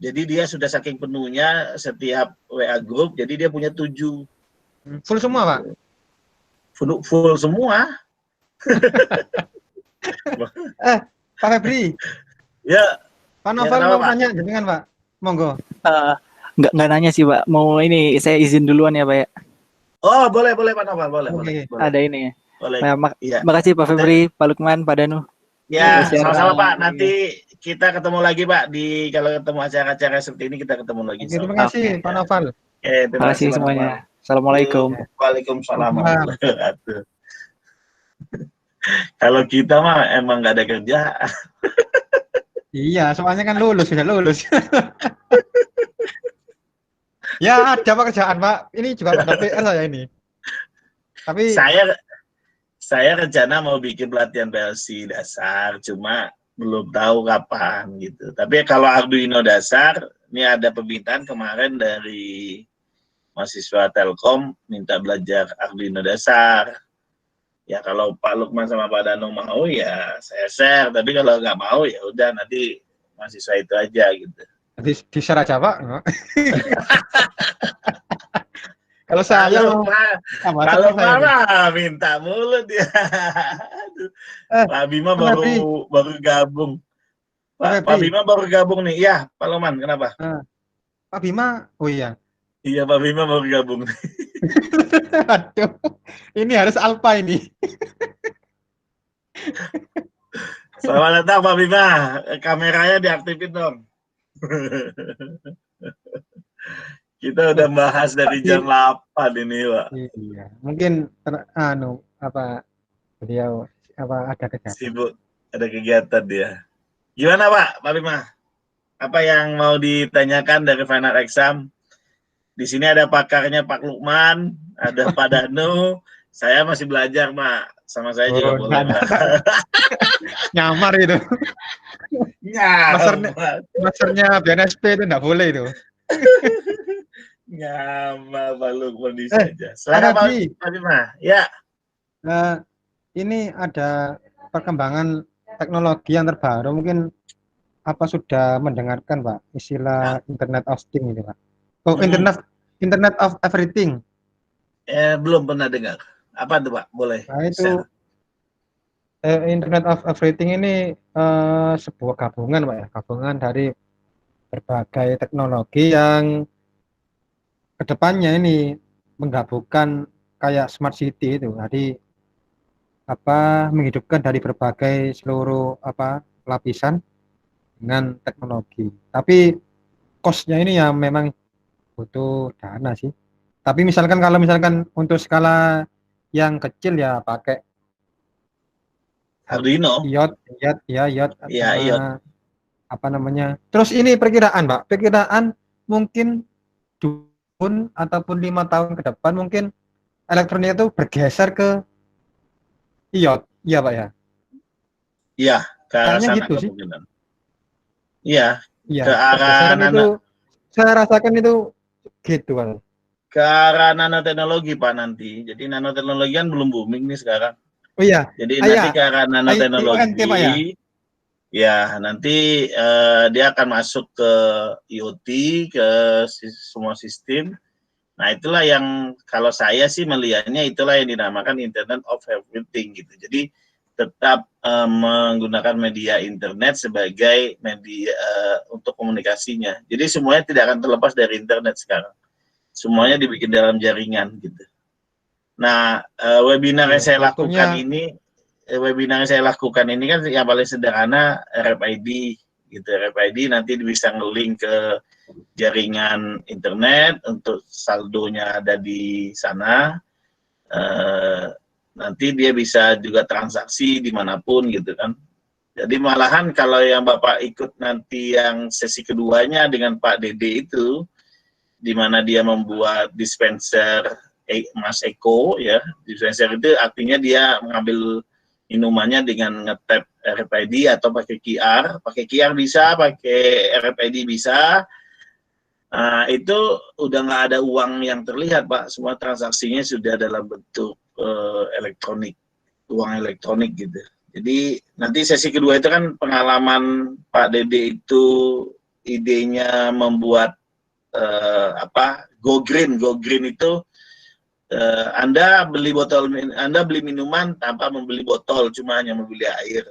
Speaker 1: Jadi dia sudah saking penuhnya setiap WA group, jadi dia punya 7.
Speaker 2: Full semua Pak?
Speaker 1: Full semua.
Speaker 2: Pak Febri.
Speaker 1: Ya.
Speaker 2: Pak Novel
Speaker 1: ya,
Speaker 2: mau nanya jenengan Pak. Monggo.
Speaker 3: Nggak nanya sih Pak, mau ini saya izin duluan ya Pak ya.
Speaker 1: Oh boleh Pak Novel, boleh.
Speaker 3: Ada ini ya.
Speaker 1: Boleh.
Speaker 3: Nah, makasih Pak Febri, Pak Lukman, Pak Danu.
Speaker 1: Ya, sama-sama Pak. Nanti kita ketemu lagi Pak kalau ketemu acara-acara seperti ini kita ketemu lagi.
Speaker 2: Oke, terima kasih Pak Novel.
Speaker 3: Terima kasih semuanya. Assalamualaikum.
Speaker 1: Waalaikumsalam. Kalau kita mah emang nggak ada kerja.
Speaker 2: Iya, soalnya kan sudah lulus. Ya ada pekerjaan Pak. Ini juga ada PR saya ini. Tapi
Speaker 1: saya rencana mau bikin pelatihan PLC dasar, cuma belum tahu kapan gitu. Tapi kalau Arduino dasar, ini ada permintaan kemarin dari mahasiswa Telkom minta belajar Arduino dasar. Ya kalau Pak Lukman sama Pak Danung mau ya saya share, tapi kalau nggak mau ya udah nanti mahasiswa itu aja gitu.
Speaker 2: di share aja Pak. Kalau saya
Speaker 1: kalau marah minta mulu dia. Pak Bima baru gabung. Pak Bima baru gabung nih. Iya, Pak Loman, kenapa?
Speaker 2: Pak Bima, oh iya.
Speaker 1: Iya, Pak Bima baru gabung.
Speaker 2: Aduh, ini harus alpha ini.
Speaker 1: Selamat datang Pak Bima. Kameranya diaktifin dong. Kita udah bahas dari jam 8 ini, Pak.
Speaker 2: Iya, mungkin beliau ada kegiatan.
Speaker 1: Sibuk, ada kegiatan dia. Gimana Pak Bima? Apa yang mau ditanyakan dari final exam? Di sini ada pakarnya Pak Lukman, ada Pak Danu. Saya masih belajar, Pak. Sama saya juga boleh, Pak.
Speaker 2: Nyamar itu. Masternya BNSP itu enggak boleh itu.
Speaker 1: Nyamar Pak Lukman di saja. Selamat Pak Bima. Ya.
Speaker 2: Ini ada perkembangan teknologi yang terbaru, mungkin apa sudah mendengarkan Pak istilah Internet of Things ini Pak? Oh, Internet of Everything.
Speaker 1: Belum pernah dengar. Apa tuh Pak? Boleh.
Speaker 2: Nah, itu Internet of Everything ini sebuah gabungan, Pak ya, gabungan dari berbagai teknologi yang kedepannya ini menggabungkan kayak smart city itu. Jadi menghidupkan dari berbagai seluruh lapisan dengan teknologi. Tapi cost-nya ini ya memang butuh dana sih. Tapi misalkan kalau misalkan untuk skala yang kecil ya pakai
Speaker 1: Arduino,
Speaker 2: IOT
Speaker 1: ya
Speaker 2: sama
Speaker 1: IoT.
Speaker 2: Terus ini perkiraan, Pak. Perkiraan mungkin tahun ataupun 5 tahun ke depan mungkin elektronik itu bergeser ke IOT. Iya, Pak ya.
Speaker 1: Iya, ke arah
Speaker 2: Kayaknya
Speaker 1: sana
Speaker 2: gitu sih.
Speaker 1: kemungkinan. Iya,
Speaker 2: Iya,
Speaker 1: ke arah
Speaker 2: pergeseran itu saya rasakan itu gitu, Pak.
Speaker 1: ke arah nanoteknologi Pak nanti. Jadi nanoteknologi kan belum booming nih sekarang.
Speaker 2: Oh iya.
Speaker 1: Jadi
Speaker 2: Ah, iya.
Speaker 1: nanti ke arah
Speaker 2: IONT, Pak ya.
Speaker 1: nanoteknologi, ya nanti dia akan masuk ke IoT, ke semua sistem. Nah itulah yang kalau saya sih melihatnya itulah yang dinamakan Internet of Everything gitu. Jadi tetap menggunakan media internet sebagai media untuk komunikasinya. Jadi semuanya tidak akan terlepas dari internet sekarang. Semuanya dibikin dalam jaringan gitu. Nah, webinar yang saya lakukan ini, kan yang paling sederhana RFID gitu. RFID nanti bisa nge-link ke jaringan internet untuk saldonya ada di sana. Nanti dia bisa juga transaksi dimanapun gitu kan. Jadi malahan kalau yang Bapak ikut nanti yang sesi keduanya dengan Pak Dede itu, di mana dia membuat dispenser Mas Eko ya. Dispenser itu artinya dia mengambil minumannya dengan nge-tap RFID atau pakai QR. Pakai QR bisa, pakai RFID bisa. Nah, itu udah nggak ada uang yang terlihat, Pak. Semua transaksinya sudah dalam bentuk elektronik, uang elektronik gitu. Jadi nanti sesi kedua itu kan pengalaman Pak Dede itu idenya membuat Go Green. Go Green itu Anda beli minuman tanpa membeli botol, cuma hanya membeli air.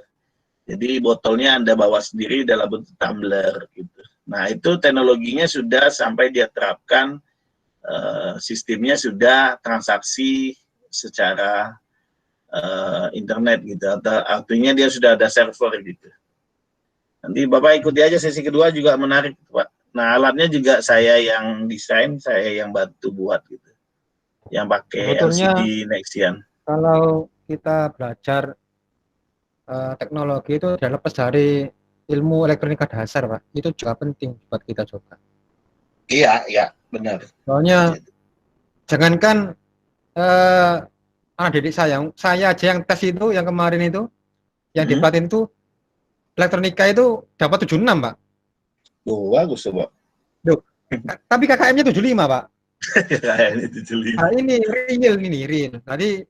Speaker 1: Jadi botolnya Anda bawa sendiri dalam bentuk tumbler gitu. Nah, itu teknologinya sudah sampai dia terapkan, sistemnya sudah transaksi secara internet gitu. Artinya dia sudah ada server gitu. Nanti Bapak ikuti aja sesi kedua juga menarik, Pak. Nah, alatnya juga saya yang desain, saya yang bantu buat gitu. Yang pakai
Speaker 2: Sebetulnya
Speaker 1: LCD Nexian.
Speaker 2: kalau kita belajar teknologi itu tidak lepas dari ilmu elektronika dasar, Pak. Itu juga penting buat kita juga.
Speaker 1: Iya, benar.
Speaker 2: Soalnya jangankan anak didik saya aja yang tes itu, yang kemarin itu, yang di Platin itu, elektronika itu dapat 76, Pak.
Speaker 1: Oh, bagus tuh, Pak.
Speaker 2: Duh, tapi KKM-nya 75, Pak.
Speaker 1: KKM-nya 75.
Speaker 2: Nah, ini real. Tadi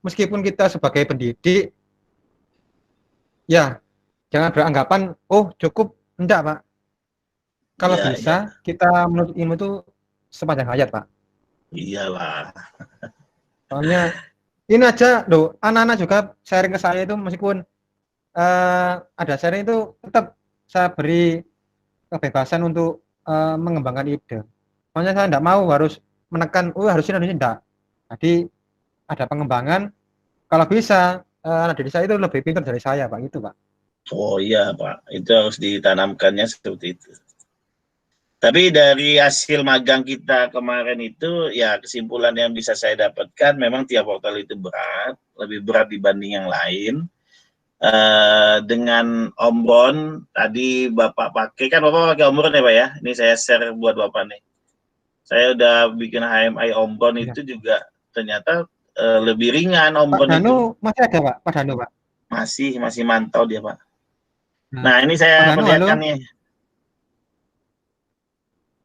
Speaker 2: meskipun kita sebagai pendidik, ya jangan beranggapan, oh cukup, enggak, Pak. Kalau bisa, kita menuntut ilmu itu sepanjang hayat, Pak.
Speaker 1: Iyalah.
Speaker 2: Soalnya ini aja loh, anak-anak juga sharing ke saya itu meskipun ada sharing itu tetap saya beri kebebasan untuk mengembangkan ide. Soalnya saya tidak mau harus menekan, harusnya enggak. Jadi ada pengembangan, kalau bisa anak didik saya itu lebih pintar dari saya, Pak, gitu, Pak.
Speaker 1: Oh iya, Pak. Itu harus ditanamkannya seperti itu. Tapi dari hasil magang kita kemarin itu, ya kesimpulan yang bisa saya dapatkan, memang tiap portal itu berat, lebih berat dibanding yang lain. Dengan Ombron, tadi Bapak pakai, kan Bapak pakai Ombron ya Pak ya? Ini saya share buat Bapak nih. Saya udah bikin HMI Ombron itu juga ternyata lebih ringan Ombron
Speaker 2: Pak
Speaker 1: itu.
Speaker 2: Danu masih ada, Pak? Pak Danu, Pak?
Speaker 1: Masih mantau dia, Pak. Nah, ini saya
Speaker 2: Pak Danu,
Speaker 1: perlihatkan
Speaker 2: halo?
Speaker 1: nih.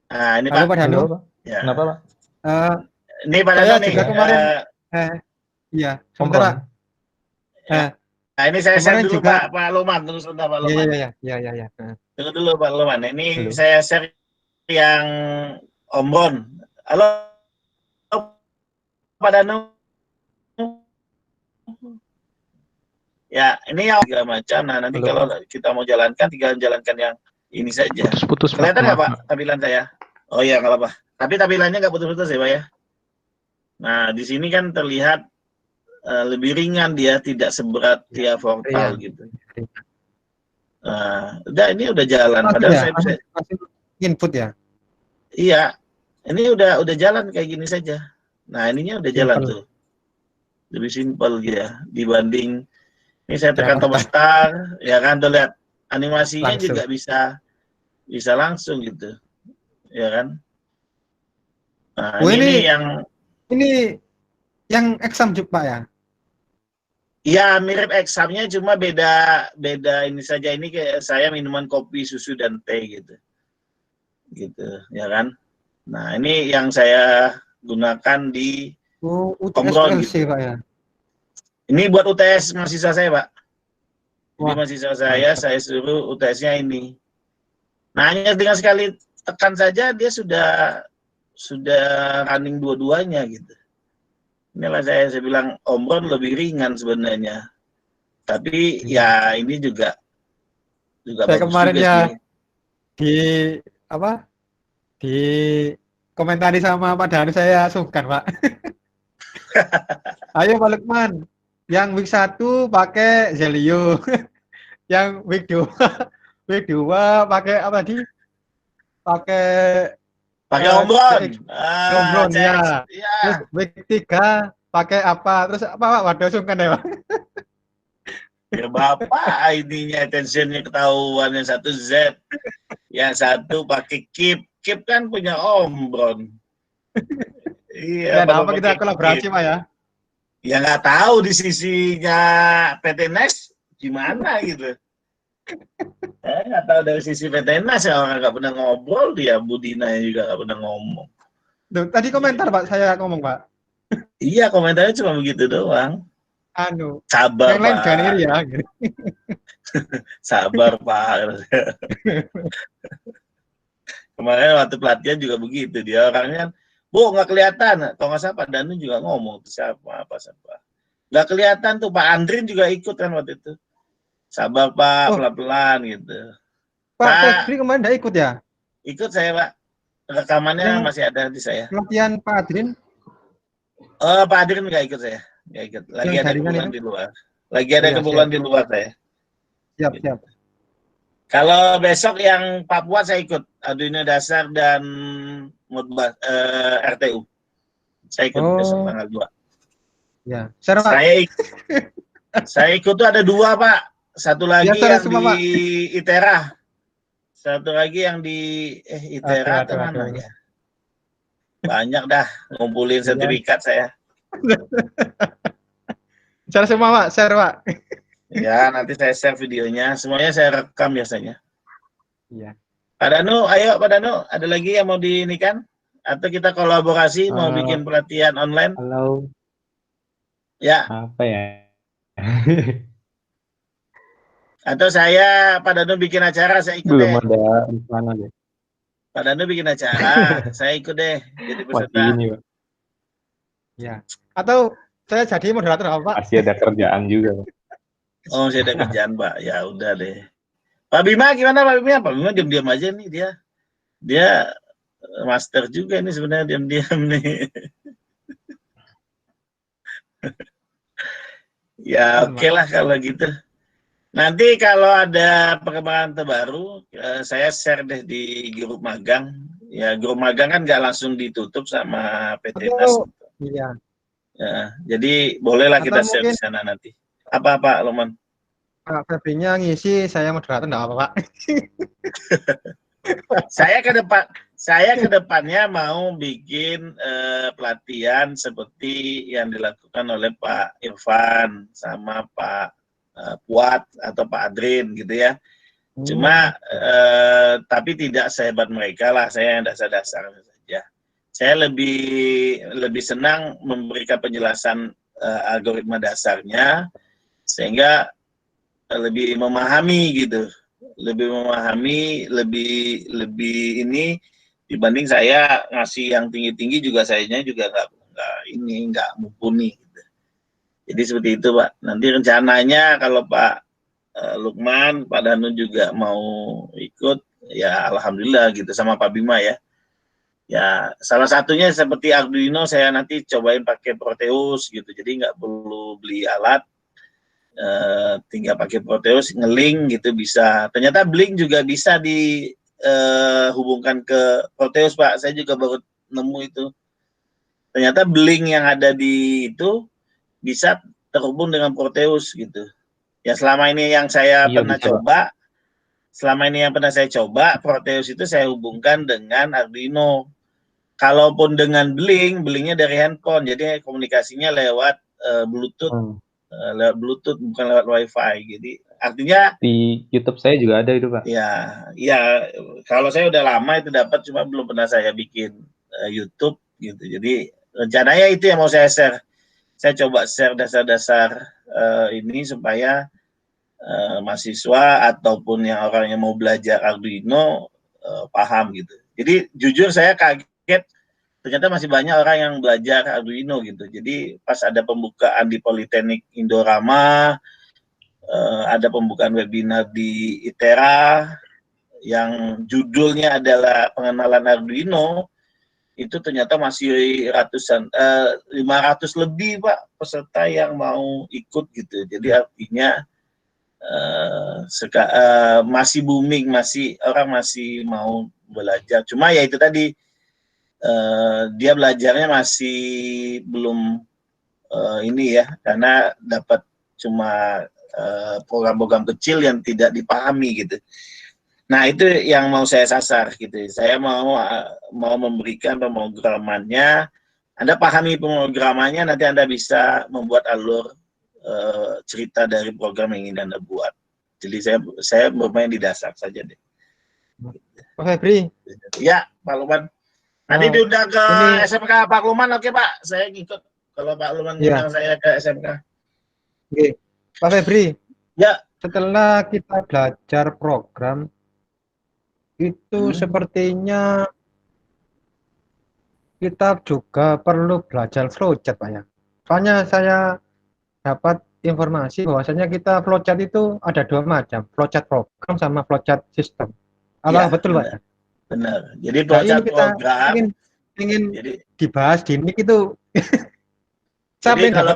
Speaker 1: Nah, ini
Speaker 2: Halo,
Speaker 1: Pak.
Speaker 2: Pak Danu.
Speaker 4: Halo, Pak.
Speaker 1: Ya.
Speaker 4: Kenapa, Pak?
Speaker 1: Ini Pak
Speaker 2: Saya
Speaker 1: Danu nih.
Speaker 2: juga kemarin, iya, sebentar, Pak.
Speaker 1: Nah, ini saya share
Speaker 2: Kemarin
Speaker 1: dulu
Speaker 2: juga,
Speaker 1: Pak Loman, tunggu sebentar Pak Loman.
Speaker 2: iya.
Speaker 1: Tunggu dulu Pak Loman. Ini
Speaker 2: Halo.
Speaker 1: saya share yang Ombron. Halo Pak Danu. Ya, ini yang segala macam. Nah, nanti
Speaker 4: Halo,
Speaker 1: kalau kita mau jalankan, tinggal jalankan yang ini saja.
Speaker 4: putus-putus, Pak.
Speaker 1: Kelihatan nggak,
Speaker 4: Maaf,
Speaker 1: Pak, tampilan saya? Oh iya, nggak apa-apa. Tapi tampilannya nggak putus-putus ya, Pak ya? Nah, di sini kan terlihat lebih ringan dia, tidak seberat
Speaker 2: Ya,
Speaker 1: via portal
Speaker 2: ringan.
Speaker 1: gitu. Nah, udah ini udah jalan.
Speaker 2: Langsung
Speaker 1: Padahal
Speaker 2: ya,
Speaker 1: saya bisa,
Speaker 2: langsung input ya,
Speaker 1: iya, ini udah jalan kayak gini saja. Nah, ininya udah jalan
Speaker 2: simple.
Speaker 1: tuh. Lebih simpel ya dibanding ini saya tekan
Speaker 2: Jakarta
Speaker 1: tombol start, ya kan tuh lihat animasinya
Speaker 2: langsung.
Speaker 1: juga bisa langsung gitu, ya kan. Nah,
Speaker 2: Oh
Speaker 1: ini yang
Speaker 2: ini yang exam Pak ya?
Speaker 1: ya mirip examnya cuma beda ini saja, ini kayak saya minuman kopi, susu dan teh gitu ya kan. Nah, ini yang saya gunakan di
Speaker 2: Oh,
Speaker 1: Omron
Speaker 2: UTS-PLC
Speaker 1: gitu.
Speaker 2: Pak ya?
Speaker 1: Ini buat UTS mahasiswa saya, Pak. Jadi
Speaker 2: Wah,
Speaker 1: mahasiswa
Speaker 2: mantap.
Speaker 1: saya suruh UTS-nya ini. Nah, hanya dengan sekali tekan saja dia sudah running dua-duanya gitu. Inilah saya bilang Omron lebih ringan sebenarnya. Tapi
Speaker 2: Iya.
Speaker 1: ya ini juga
Speaker 2: Saya
Speaker 1: bagus
Speaker 2: kemarin
Speaker 1: juga
Speaker 2: ya
Speaker 1: sih.
Speaker 2: di apa? Di komentari sama Pak Danu saya sungkan Pak. Ayo Pak Lukman, yang week 1 pakai Zelio, yang week 2 week 2 pakai apa tadi? Pakai
Speaker 1: Pakai Omron.
Speaker 2: CX
Speaker 1: Ah,
Speaker 2: Jombron
Speaker 1: cek.
Speaker 2: ya.
Speaker 1: Ya,
Speaker 2: Terus week 3 pakai apa? Terus apa Pak? Waduh sungkan ya Pak.
Speaker 1: ya Bapak ininya tensionnya ketahuan, yang satu Z, yang satu pakai Keep. Keep kan punya Omron. Iya,
Speaker 2: Ya, nah,
Speaker 1: bapak
Speaker 2: apa kita
Speaker 1: pakai Keep.
Speaker 2: kolaborasi Pak ya?
Speaker 1: Ya nggak tahu di sisinya PT NES gimana gitu. Saya nggak tahu dari sisi PT NES, ya orang nggak pernah ngobrol, dia Budina juga nggak pernah ngomong.
Speaker 2: Duh, tadi komentar
Speaker 1: Iya,
Speaker 2: Pak, saya ngomong Pak.
Speaker 1: iya, komentarnya cuma begitu doang.
Speaker 2: Anu,
Speaker 1: Sabar
Speaker 2: yang lain jangan
Speaker 1: Pak,
Speaker 2: iri ya. Gitu.
Speaker 1: sabar Pak. Kemarin waktu pelatihan juga begitu, dia orangnya, Bu nggak kelihatan. Kalau nggak salah Pak Danu juga ngomong, siapa. Nggak kelihatan tuh, Pak Andrin juga ikut kan waktu itu. Sabar Pak,
Speaker 2: Oh,
Speaker 1: pelan-pelan gitu.
Speaker 2: Pak
Speaker 1: Pak,
Speaker 2: Febri kemarin nggak ikut ya?
Speaker 1: ikut saya Pak. Rekamannya
Speaker 2: Yang
Speaker 1: masih ada di saya.
Speaker 2: pelatihan Pak Adrin
Speaker 1: Oh, Pak Adrin nggak ikut saya. Nggak ikut. Lagi
Speaker 2: yang
Speaker 1: ada
Speaker 2: jaringan
Speaker 1: keperluan
Speaker 2: itu?
Speaker 1: di luar. Lagi
Speaker 2: Oh
Speaker 1: ada
Speaker 2: ya,
Speaker 1: keperluan
Speaker 2: siap.
Speaker 1: di luar saya.
Speaker 2: Siap,
Speaker 1: Gitu.
Speaker 2: siap.
Speaker 1: Kalau besok yang Papua saya ikut. Arduino dasar dan Modbus, RTU. Saya ikut besok
Speaker 2: Oh,
Speaker 1: tanggal 2.
Speaker 2: ya. Share Pak.
Speaker 1: Saya ikut tuh ada 2 Pak. Satu
Speaker 2: Ya,
Speaker 1: lagi
Speaker 2: share
Speaker 1: yang
Speaker 2: semua
Speaker 1: di
Speaker 2: Pak.
Speaker 1: ITERA. Satu lagi yang di
Speaker 2: Aduh,
Speaker 1: ITERA atau
Speaker 2: aduh,
Speaker 1: mana
Speaker 2: aduh.
Speaker 1: ya. Banyak dah ngumpulin
Speaker 2: Iya.
Speaker 1: sertifikat saya.
Speaker 2: Share semua Pak, share Pak.
Speaker 1: Ya, nanti saya share videonya. Semuanya saya rekam biasanya.
Speaker 2: Iya.
Speaker 1: Pak Danu, ayo Pak Danu, ada lagi yang mau diinikan? Atau kita kolaborasi mau bikin pelatihan online?
Speaker 4: halo,
Speaker 1: Ya,
Speaker 4: apa ya?
Speaker 1: atau saya, Pak Danu bikin acara, saya ikut
Speaker 4: Belum
Speaker 1: deh.
Speaker 4: ada rencana deh.
Speaker 1: Pak Danu bikin acara, saya ikut deh jadi
Speaker 4: Masih
Speaker 1: peserta.
Speaker 4: ini, Pak.
Speaker 2: Ya. Atau saya jadi moderator apa Pak?
Speaker 4: Masih ada kerjaan juga, Pak.
Speaker 1: Oh, saya ada kerjaan Pak. Ya udah deh. Pak Bima gimana Pak Bima? Pak Bima diam-diam aja nih dia. Dia master juga nih sebenarnya, diam-diam nih. Ya oke lah kalau gitu. Nanti kalau ada perkembangan terbaru, saya share deh di grup magang. Ya, grup magang kan nggak langsung ditutup sama PT NAS.
Speaker 2: Atau iya.
Speaker 1: Ya, jadi bolehlah kita
Speaker 2: Atau
Speaker 1: share di
Speaker 2: mungkin
Speaker 1: sana nanti. Apa Pak Loman?
Speaker 2: Pak Febrinya ngisi, saya moderator enggak apa Pak.
Speaker 1: Saya ke depannya mau bikin pelatihan seperti yang dilakukan oleh Pak Irfan sama Pak Puat atau Pak Adrin gitu ya. Cuma tapi tidak sehebat mereka lah, saya yang dasar-dasar saja. Saya lebih senang memberikan penjelasan algoritma dasarnya sehingga lebih memahami gitu, lebih ini dibanding saya ngasih yang tinggi-tinggi juga, sayanya juga nggak mumpuni gitu. Jadi seperti itu Pak. Nanti rencananya kalau Pak Lukman, Pak Danu juga mau ikut, ya alhamdulillah gitu, sama Pak Bima ya. Ya salah satunya seperti Arduino, saya nanti cobain pakai Proteus gitu, jadi nggak perlu beli alat, tinggal pakai Proteus, ngeling gitu bisa. Ternyata Blink juga bisa dihubungkan ke Proteus Pak, saya juga baru nemu itu. Ternyata Blink yang ada di itu bisa terhubung dengan Proteus gitu. Ya selama ini yang saya
Speaker 4: Iya,
Speaker 1: pernah
Speaker 4: bisa, Pak.
Speaker 1: coba, Proteus itu saya hubungkan dengan Arduino. Kalaupun dengan Blinknya dari handphone, jadi komunikasinya lewat Bluetooth, bukan lewat WiFi. Jadi artinya
Speaker 4: Di YouTube saya juga ada itu, Pak.
Speaker 1: ya kalau saya udah lama itu dapat, cuma belum pernah saya bikin YouTube gitu. Jadi rencananya itu yang mau saya share. Saya coba share dasar-dasar ini supaya mahasiswa ataupun yang orang yang mau belajar Arduino paham gitu. Jadi jujur saya kaget, ternyata masih banyak orang yang belajar Arduino gitu. Jadi pas ada pembukaan di Politeknik Indorama, ada pembukaan webinar di ITERA yang judulnya adalah pengenalan Arduino, itu ternyata masih 500 lebih Pak peserta yang mau ikut gitu. Jadi artinya masih booming, orang masih mau belajar. Cuma ya itu tadi, dia belajarnya masih belum ini ya, karena dapat cuma program-program kecil yang tidak dipahami gitu. Nah itu yang mau saya sasar gitu. Saya mau memberikan pemrogramannya. Anda pahami pemrogramannya, nanti Anda bisa membuat alur cerita dari program yang ingin Anda buat. Jadi saya bermain di dasar saja deh.
Speaker 2: Pak Febri.
Speaker 1: Ya, Pak Luman. Nanti diundang ke SMK Pak Luman, oke Pak? Saya ngikut kalau Pak Luman ngundang saya ke SMK.
Speaker 2: Oke. Pak Febri.
Speaker 1: Ya.
Speaker 2: Setelah kita belajar program, itu sepertinya kita juga perlu belajar flowchart Pak ya. Soalnya saya dapat informasi bahwasanya kita flowchart itu ada 2 macam, flowchart program sama flowchart sistem. Apa betul Pak ya?
Speaker 1: Benar. Jadi flowchart program
Speaker 2: ingin dibahas di ini itu.
Speaker 1: Jadi kalau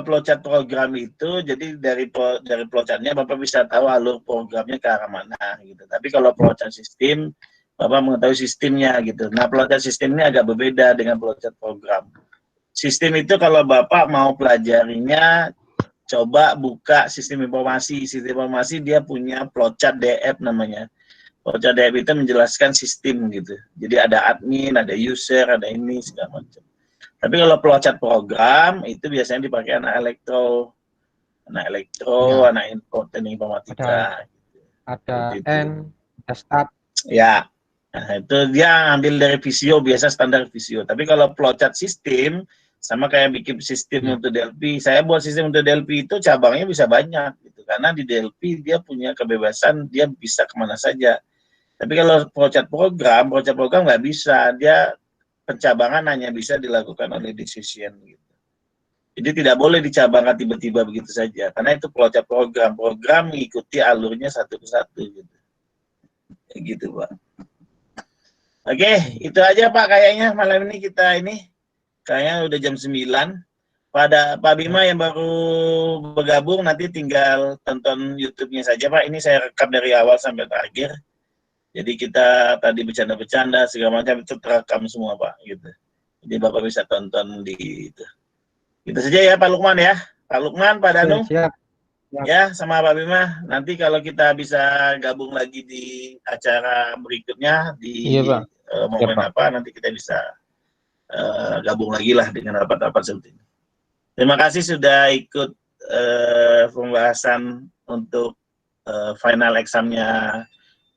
Speaker 1: flowchart program itu, jadi dari flowchartnya Bapak bisa tahu alur programnya ke arah mana gitu. Tapi kalau flowchart sistem, Bapak mengetahui sistemnya gitu. Nah, flowchart sistem ini agak berbeda dengan flowchart program. Sistem itu kalau Bapak mau pelajarinya, coba buka sistem informasi. Sistem informasi dia punya flowchart DF namanya. Flowchart DF itu menjelaskan sistem gitu. Jadi ada admin, ada user, ada ini segala macam. Tapi kalau flowchart program itu biasanya dipakai anak elektro, anak info teknik informatika.
Speaker 2: Ada N, ada stat.
Speaker 1: Ya, nah, itu dia ambil dari Visio, biasa standar Visio. Tapi kalau flowchart sistem, sama kayak bikin sistem untuk DLP. Saya buat sistem untuk DLP itu cabangnya bisa banyak, gitu. Karena di DLP dia punya kebebasan, dia bisa kemana saja. Tapi kalau flowchart program nggak bisa. Dia pencabangan hanya bisa dilakukan oleh decision gitu. Jadi tidak boleh dicabangkan tiba-tiba begitu saja, karena itu flowchart program mengikuti alurnya satu persatu gitu. Gitu Pak. Oke, itu aja Pak kayaknya malam ini kayaknya udah jam 9. Pada Pak Bima yang baru bergabung nanti tinggal tonton YouTube-nya saja Pak. Ini saya rekam dari awal sampai terakhir. Jadi kita tadi bercanda-bercanda segala macam itu terekam semua Pak gitu. Jadi Bapak bisa tonton di itu. Itu saja ya Pak Lukman ya. Pak Lukman, Pak Danu.
Speaker 2: Siap.
Speaker 1: Ya, sama Pak Bima. Nanti kalau kita bisa gabung lagi di acara berikutnya di momen apa, nanti kita bisa gabung lagi lah dengan rapat-rapat seperti ini. Terima kasih sudah ikut pembahasan untuk final examnya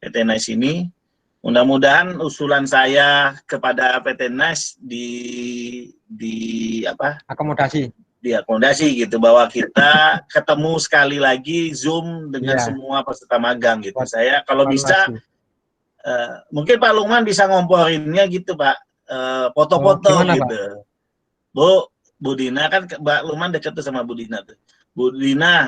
Speaker 1: PT NICE ini. Mudah-mudahan usulan saya kepada PT NICE diakomodasi gitu, bahwa kita ketemu sekali lagi Zoom dengan semua peserta magang gitu. Saya kalau bisa mungkin Pak Lukman bisa ngomporinnya gitu Pak, foto-foto gitu. Pak? Bu, Budina kan Mbak Lukman deket tuh sama Budina tuh. Budina,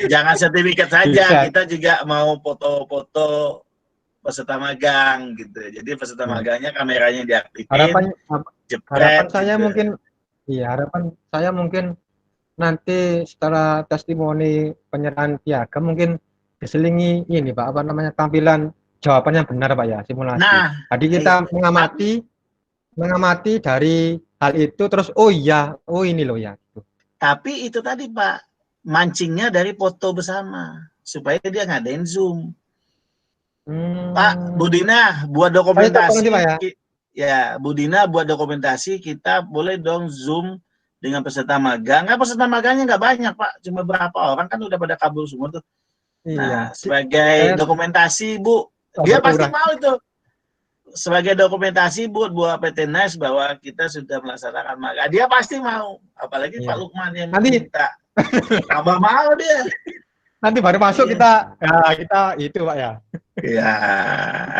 Speaker 1: jangan sertifikat saja,
Speaker 2: Bisa.
Speaker 1: kita juga mau foto-foto peserta magang gitu. Jadi peserta magangnya kameranya diaktifin,
Speaker 2: Harapan
Speaker 1: jepret
Speaker 2: saya
Speaker 1: gitu.
Speaker 2: mungkin, iya harapan saya mungkin nanti setelah testimoni penyerahan piagam mungkin diselingi ini Pak, apa namanya, tampilan jawaban yang benar Pak ya, simulasi.
Speaker 1: Nah,
Speaker 2: Jadi kita mengamati dari hal itu terus oh iya, oh ini loh ya. Gitu.
Speaker 1: tapi itu tadi Pak, mancingnya dari foto bersama supaya dia ngadain Zoom. Pak Budina buat dokumentasi,
Speaker 2: Pak, ya.
Speaker 1: Ya Budina buat dokumentasi, kita boleh dong Zoom dengan peserta magang. Nggak, peserta magangnya nggak banyak Pak, cuma berapa orang kan udah pada kabur semua tuh. Nah,
Speaker 2: Iya.
Speaker 1: sebagai dokumentasi Bu, dia pasti mau itu. Sebagai dokumentasi buat PT NAS bahwa kita sudah melaksanakan magang. Dia pasti mau, apalagi Pak Lukman yang minta. Tambah mau dia.
Speaker 2: Nanti baru masuk kita itu Pak ya.
Speaker 1: Ya,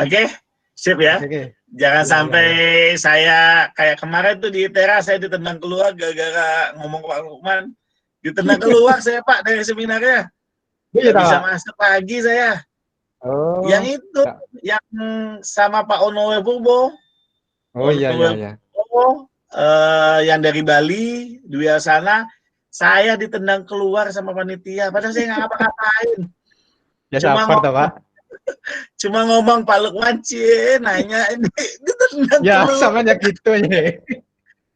Speaker 1: oke. Sip ya.
Speaker 2: Oke.
Speaker 1: Jangan sampai saya kayak kemarin tuh di teras saya ditendang keluar gara-gara ngomong Pak Lukman. Ditendang keluar saya Pak dari seminarnya. Nggak bisa masuk lagi saya.
Speaker 2: Oh.
Speaker 1: Yang itu, yang sama Pak Onowe Purbo.
Speaker 2: Oh iya.
Speaker 1: Yang dari Bali, Dwi Asana, saya ditendang keluar sama panitia. Padahal saya nggak ngapa-ngapain.
Speaker 2: Ya sabar toh Pak.
Speaker 1: Cuma ngomong Pak Lukman, nanya ini ditendang
Speaker 2: ya,
Speaker 1: keluar.
Speaker 2: Ya samanya gitu ya.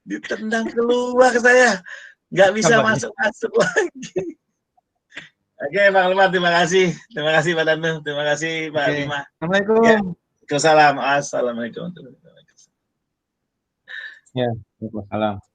Speaker 1: Ditendang keluar saya. Nggak bisa masuk-masuk lagi. Oke, Pak Lukman, terima kasih. Terima kasih Pak Danu. Terima kasih Pak Bima.
Speaker 2: Assalamualaikum.
Speaker 1: Ya. Assalamualaikum.
Speaker 4: Ya, waalaikumsalam.